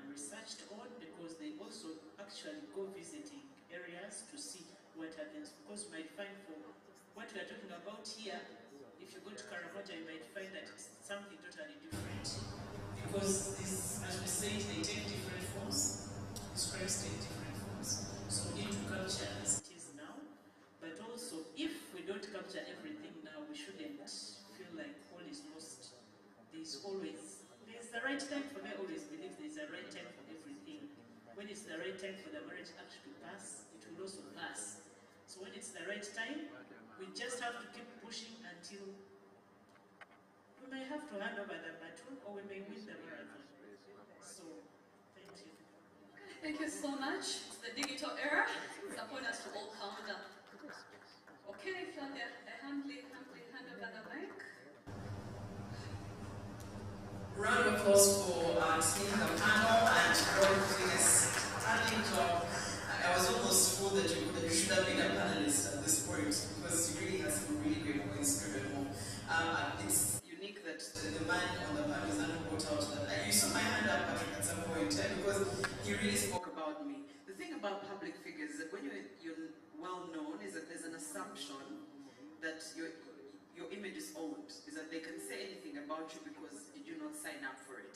researched on, because they also actually go visiting areas to see what happens. Because you might find for what we are talking about here, if you go to Karamoja, you might find that it's something totally different. Because this, as we say, they take different forms, these crimes take different forms. So we need to capture as it is now, but also if we don't capture everything now, we shouldn't feel like all is lost. There's the right time for me. I always believe there's a right time for everything. When it's the right time for the Marriage Act to pass, it will also pass. So when it's the right time, we just have to keep pushing until we may have to hand over the baton, or we may win the marathon. So, thank you. Thank you so much. It's the digital era. Support us to all calm down. Okay, if you want a hand over the mic. Round of applause for seeing the panel and all doing a stunning job. I was almost told that you should have been a panelist at this point, because you really have some really great points to home. It's unique that the man on the panel is not brought out that you saw my hand up, Patrick, at some point, because he really spoke about me. The thing about public figures is that when you're well known, is that there's an assumption that your image is owned, is that they can say anything about you because you do not sign up for it.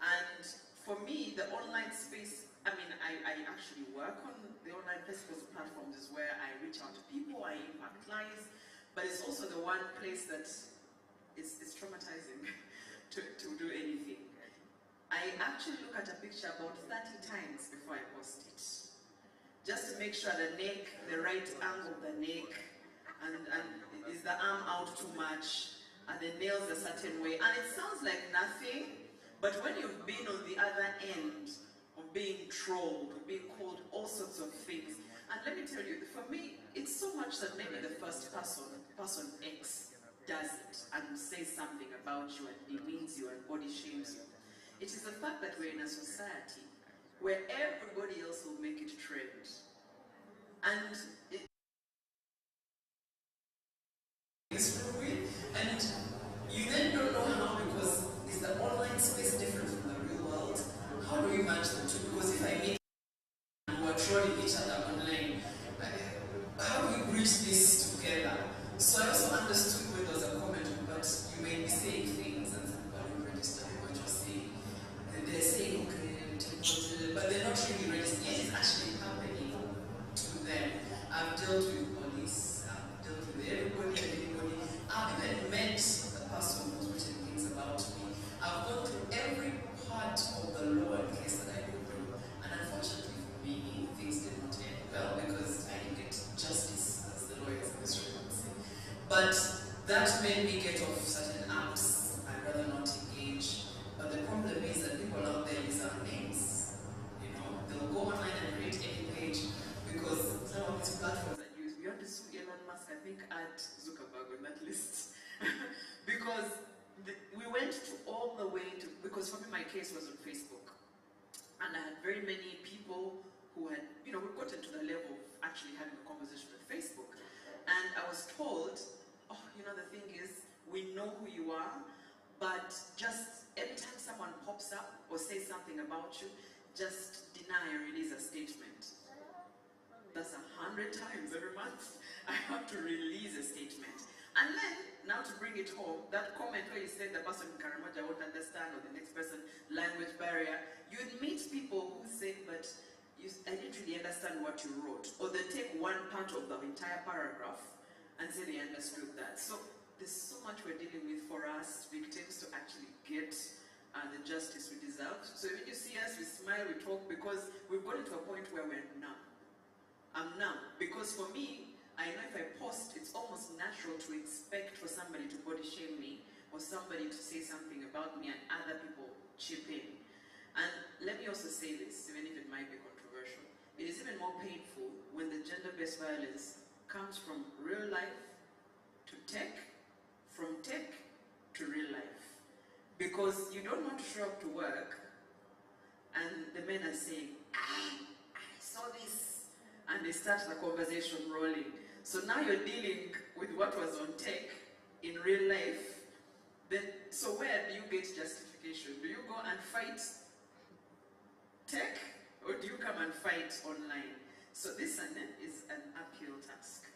And for me, the online space, I mean, I actually work on the online festivals platforms is where I reach out to people, I impact lives, but it's also the one place that is traumatizing to do anything. I actually look at a picture about 30 times before I post it, just to make sure the neck, the right angle of the neck, and is the arm out too much, and the nails a certain way, and it sounds like nothing, but when you've been on the other end of being trolled, of being called all sorts of things, and let me tell you, for me, it's so much that maybe the first person X does it and says something about you and demeans you and body shames you. It is the fact that we're in a society where everybody else will make it trend, and and you then don't know how, because is the online space different from the real world? How do we match the two? Because if I meet and we're trolling each other online, how do we bridge this together? So I also understood when there was a comment, but you may be saying things and somebody will register what you're saying. And they're saying, okay, but they're not really registered. Yet it's actually happening to them. I've dealt with police, I've dealt with everybody and anybody. I've even met the person who's written things about me. I've gone through every part of the law and case that I go through. And unfortunately for me, things did not end well because I didn't get justice, as the lawyers in this room would say. But that made me get off certain apps. I'd rather not engage. But the problem is that people out there use our names. You know, they'll go online and create any page because some of these platforms that use, we want to sue Elon Musk, I think, add Zuckerberg on that list. Because we went to all the way to, because for me my case was on Facebook. And I had very many people who had, you know, we gotten to the level of actually having a conversation with Facebook. And I was told, oh, you know, the thing is, we know who you are, but just every time someone pops up or says something about you, just deny or release a statement. That's 100 times every month. I have to release a statement. And then, now to bring it home, that comment where you said the person in Karamoja won't understand, or the next person, language barrier, you'd meet people who say, but I didn't really understand what you wrote. Or they take one part of the entire paragraph and say they understood that. So there's so much we're dealing with for us victims to actually get the justice we deserve. So when you see us, we smile, we talk, because we've gotten to a point where we're numb. I'm numb. Because for me, I know if I post, it's almost natural to expect for somebody to body shame me, or somebody to say something about me, and other people chip in. And let me also say this, even if it might be controversial, it is even more painful when the gender-based violence comes from real life to tech, from tech to real life. Because you don't want to show up to work and the men are saying, I saw this, and they start the conversation rolling. So now you're dealing with what was on tech in real life. Then, so where do you get justification? Do you go and fight tech, or do you come and fight online? So this is an uphill task.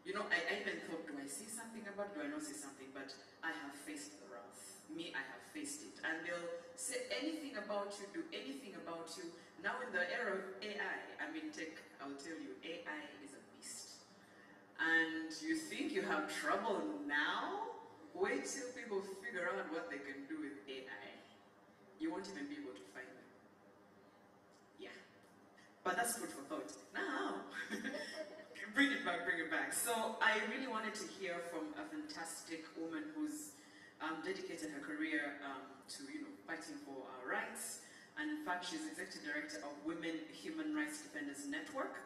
You know, I even thought, do I say something about it? Do I not say something? But I have faced the wrath. Me, I have faced it. And they'll say anything about you, do anything about you. Now in the era of AI, I'm in tech, I'll tell you, AI is a beast. And you think you have trouble now? Wait till people figure out what they can do with AI. You won't even be able to find them. Yeah. But that's food for thought. Now, bring it back, bring it back. So I really wanted to hear from a fantastic woman who's dedicated her career to, fighting for our rights. And in fact, she's executive director of Women Human Rights Defenders Network.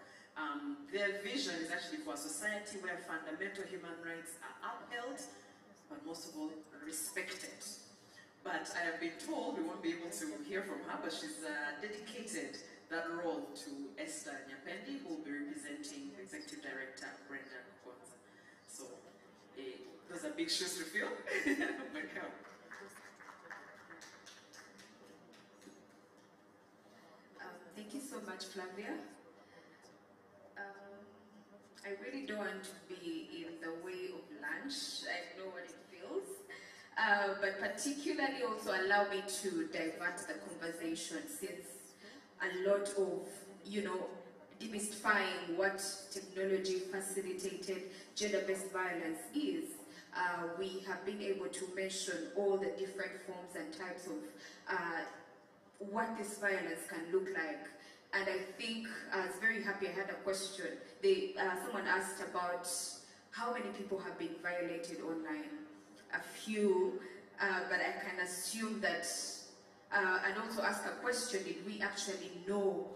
Their vision is actually for a society where fundamental human rights are upheld, but most of all, respected. But I have been told we won't be able to hear from her, but she's dedicated that role to Esther Nyapendi, who will be representing Executive Director Brenda Kwanza. So, those are big shoes to fill. Welcome. Thank you so much, Flavia. I really don't want to be in the way of lunch. I know what it feels. But particularly also allow me to divert the conversation, since a lot of, demystifying what technology facilitated gender-based violence is. We have been able to mention all the different forms and types of what this violence can look like. And I think I was very happy I had a question. Someone asked about how many people have been violated online. A few, but I can assume that, and also ask a question, did we actually know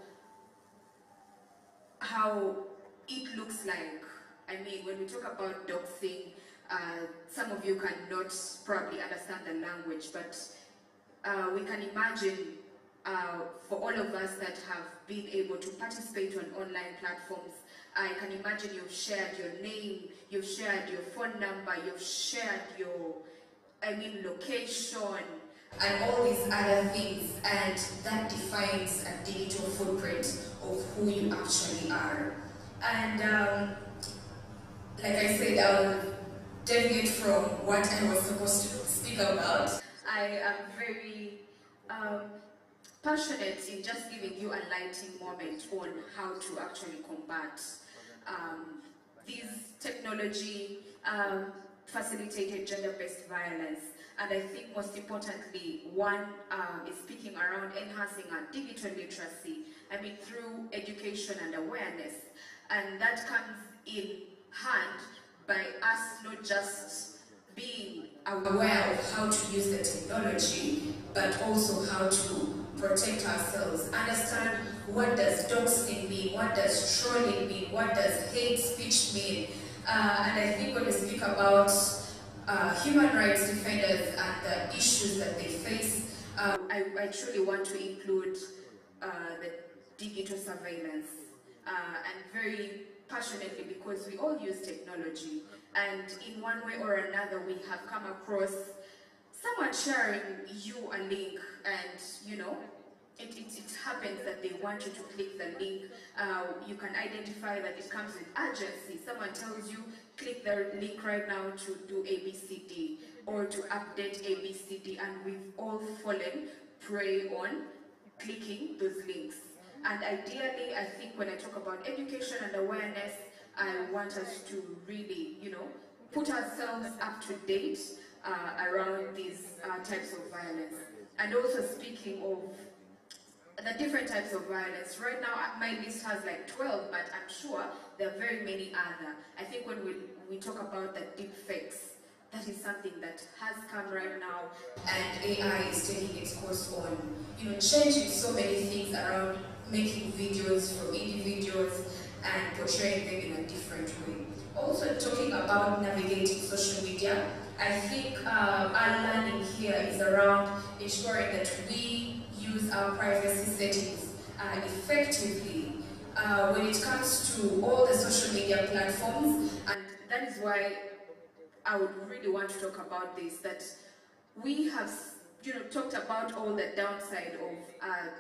how it looks like? I mean, when we talk about doxing, some of you cannot probably understand the language, but we can imagine for all of us that have been able to participate on online platforms, I can imagine you've shared your name, you've shared your phone number, you've shared your, location, and all these other things, and that defines a digital footprint of who you actually are. And like I said, I'll deviate from what I was supposed to speak about. I am very passionate in just giving you a lighting moment on how to actually combat these technology facilitated gender-based violence. And I think most importantly, one is speaking around enhancing our digital literacy, through education and awareness. And that comes in hand by us not just being aware of how to use the technology, but also how to protect ourselves, understand what does doxing mean, what does trolling mean, what does hate speech mean. And I think when we speak about human rights defenders and the issues that they face, I truly want to include the digital surveillance, and very passionately, because we all use technology, and in one way or another we have come across someone sharing you a link, and it happens that they want you to click the link. You can identify that it comes with urgency. Someone tells you, click the link right now to do ABCD or to update ABCD, and we've all fallen prey on clicking those links. And ideally, I think when I talk about education and awareness, I want us to really, put ourselves up to date around these types of violence. And also speaking of the different types of violence, right now my list has like 12, but I'm sure there are very many other. I think when we talk about the deep fakes, that is something that has come right now, and AI is taking its course on, changing so many things around making videos from individuals and portraying them in a different way. Also talking about navigating social media, I think our learning here is around ensuring that we use our privacy settings effectively when it comes to all the social media platforms, and that is why I would really want to talk about this, that we have talked about all the downside of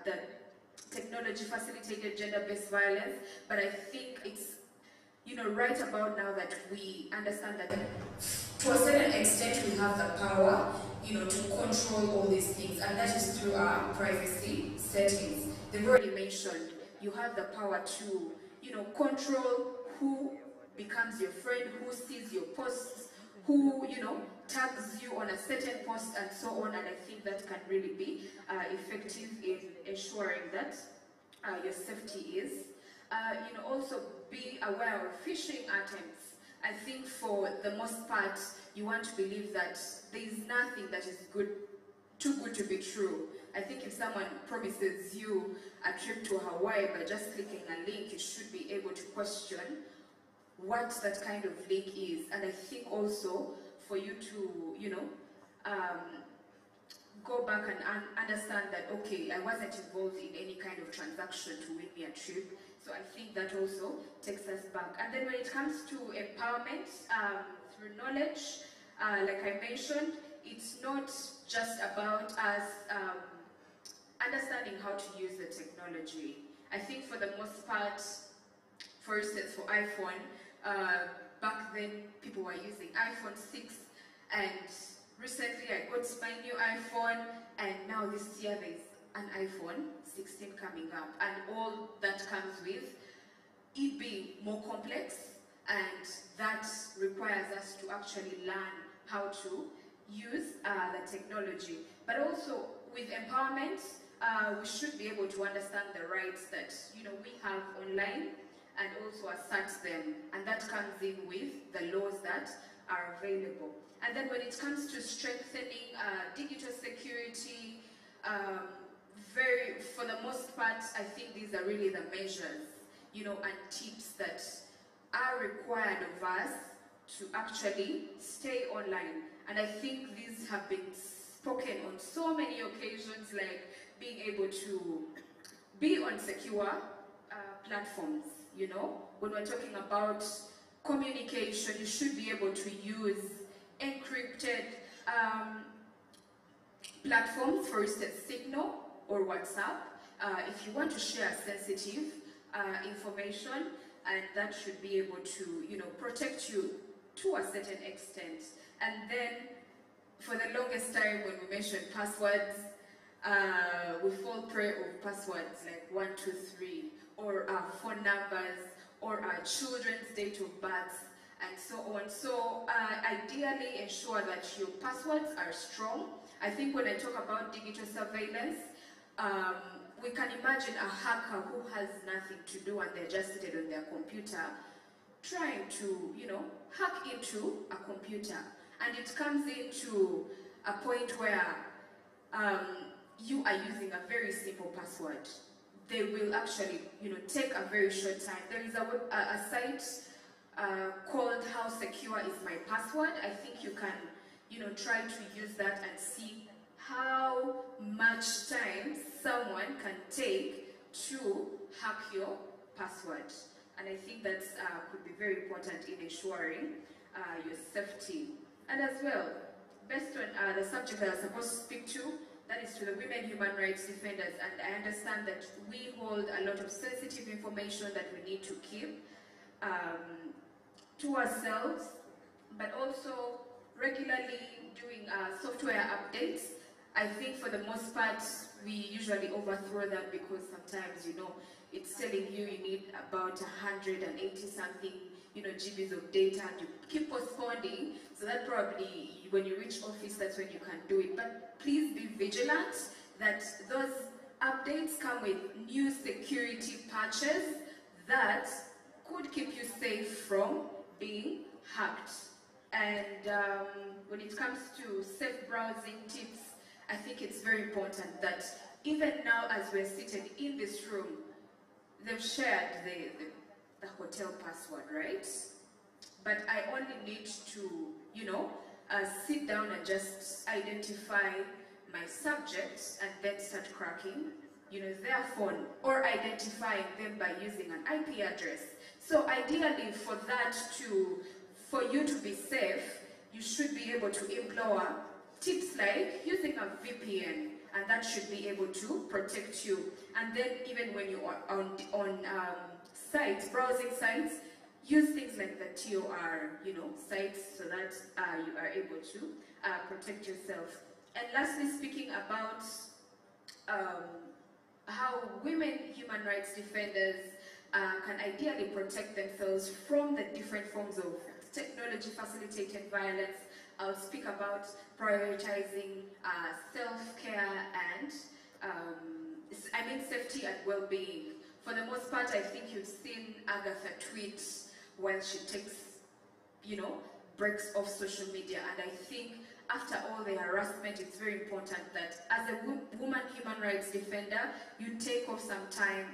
the technology-facilitated gender-based violence, but I think it's right about now that we understand that to a certain extent we have the power, to control all these things, and that is through our privacy settings. They've already mentioned you have the power to, control who becomes your friend, who sees your posts, who, tags you on a certain post and so on, and I think that can really be effective in ensuring that your safety is. Also be aware of phishing attempts. I think for the most part, you want to believe that there is nothing that is too good to be true. I think if someone promises you a trip to Hawaii by just clicking a link, you should be able to question what that kind of link is. And I think also for you to, go back and understand that, okay, I wasn't involved in any kind of transaction to win me a trip. So I think that also takes us back. And then when it comes to empowerment through knowledge, like I mentioned, it's not just about us understanding how to use the technology. I think for the most part, for instance, for iPhone, back then people were using iPhone 6, and recently I got my new iPhone, and now this year there's an iPhone 16 coming up, and all that comes with it being more complex, and that requires us to actually learn how to use the technology. But also with empowerment, we should be able to understand the rights that we have online and also assert them, and that comes in with the laws that are available. And then when it comes to strengthening digital security, for the most part, I think these are really the measures, and tips that are required of us to actually stay online. And I think these have been spoken on so many occasions, like being able to be on secure platforms, When we're talking about communication, you should be able to use encrypted platforms, for instance, Signal or WhatsApp, if you want to share sensitive information, and that should be able to, protect you to a certain extent. And then, for the longest time, when we mentioned passwords, we fall prey of passwords like 123, or our phone numbers, or our children's date of birth, and so on. So ideally ensure that your passwords are strong. I think when I talk about digital surveillance, we can imagine a hacker who has nothing to do and they're just seated on their computer trying to, hack into a computer. And it comes into a point where you are using a very simple password. They will actually, take a very short time. There is a site called How Secure Is My Password. I think you can, try to use that and see how much time someone can take to hack your password. And I think that could be very important in ensuring your safety. And as well, based on the subject that I'm supposed to speak to, that is to the women human rights defenders, and I understand that we hold a lot of sensitive information that we need to keep to ourselves, but also regularly doing software updates. I think for the most part, we usually overthrow that because sometimes, it's telling you need about 180 something, GBs of data, and you keep postponing, so that probably when you reach office, that's when you can do it. But please be vigilant that those updates come with new security patches that could keep you safe from being hacked. And when it comes to safe browsing tips, I think it's very important that even now as we're seated in this room, they've shared the hotel password, right? But I only need to, sit down and just identify my subjects and then start cracking, their phone, or identifying them by using an IP address. So ideally for you to be safe, you should be able to employ tips like using a VPN, and that should be able to protect you. And then even when you are on sites, browsing sites, use things like the TOR, sites, so that you are able to protect yourself. And lastly, speaking about how women human rights defenders can ideally protect themselves from the different forms of technology-facilitated violence, I'll speak about prioritizing self-care and safety and well-being. For the most part, I think you've seen Agatha tweet while she takes, breaks off social media, and I think after all the harassment, it's very important that as a woman human rights defender, you take off some time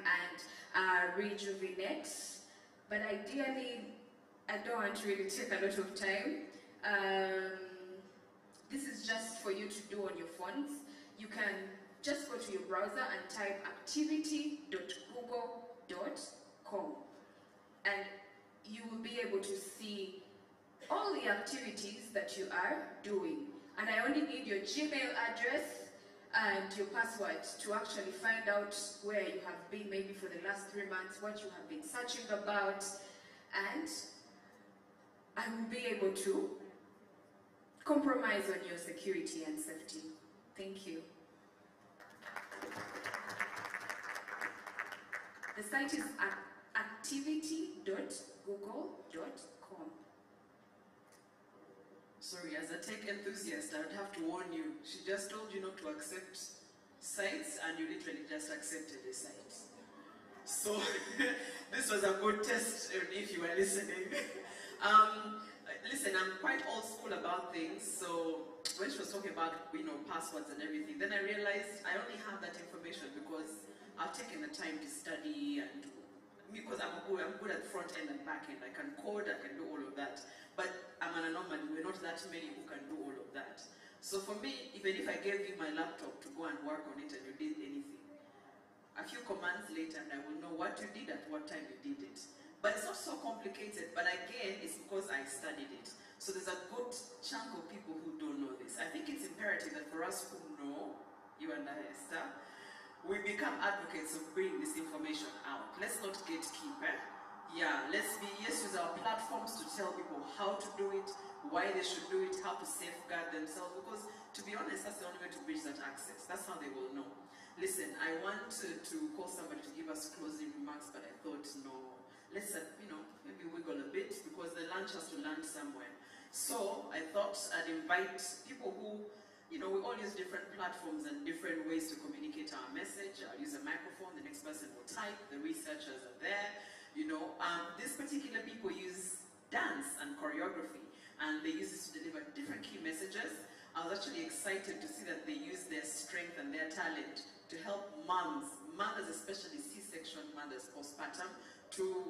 and rejuvenate. But ideally, I don't want to really take a lot of time. This is just for you to do on your phones. You can just go to your browser and type activity.google.com, and you will be able to see all the activities that you are doing. And I only need your Gmail address and your password to actually find out where you have been maybe for the last 3 months, what you have been searching about, and I will be able to compromise on your security and safety. Thank you. The site is at activity.google.com. Sorry, as a tech enthusiast, I would have to warn you. She just told you not to accept sites, and you literally just accepted a site. So, this was a good test if you were listening. Listen, I'm quite old school about things, so when she was talking about, passwords and everything, then I realized I only have that information because I've taken the time to study, and because I'm good at front end and back end. I can code, I can do all of that. But I'm an anomaly. We're not that many who can do all of that. So for me, even if I gave you my laptop to go and work on it and you did anything, a few commands later and I will know what you did at what time you did it. But it's not so complicated, but again, it's because I studied it. So there's a good chunk of people who don't know this. I think it's imperative that for us who know, you and I, Esther, we become advocates of bringing this information out. Let's not gatekeep, let's use our platforms to tell people how to do it, why they should do it, how to safeguard themselves, because to be honest, that's the only way to bridge that access. That's how they will know. Listen, I want to call somebody to give us closing remarks, but I thought, no, let's, maybe wiggle a bit, because the lunch has to land somewhere. So I thought I'd invite people who, we all use different platforms and different ways to communicate our message. I'll use a microphone, the next person will type, the researchers are there. These particular people use dance and choreography, and they use this to deliver different key messages. I was actually excited to see that they use their strength and their talent to help mothers, especially C-section mothers postpartum, to,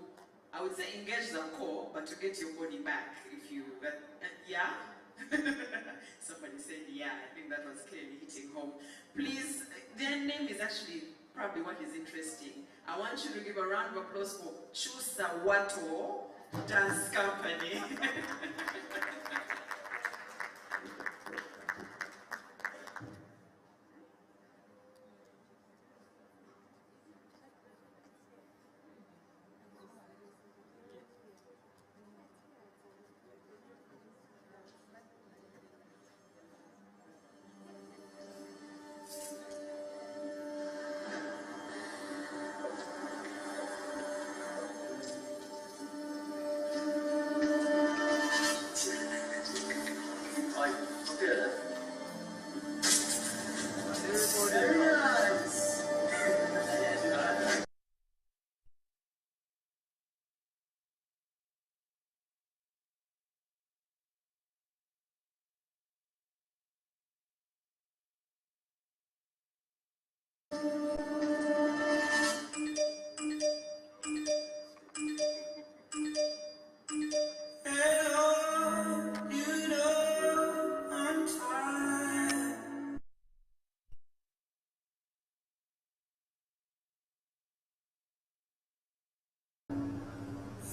I would say, engage the core, but to get your body back. If you, yeah? Somebody said, yeah, I think that was clearly hitting home. Please, their name is actually probably what is interesting. I want you to give a round of applause for Chusawato Dance Company.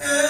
Yeah.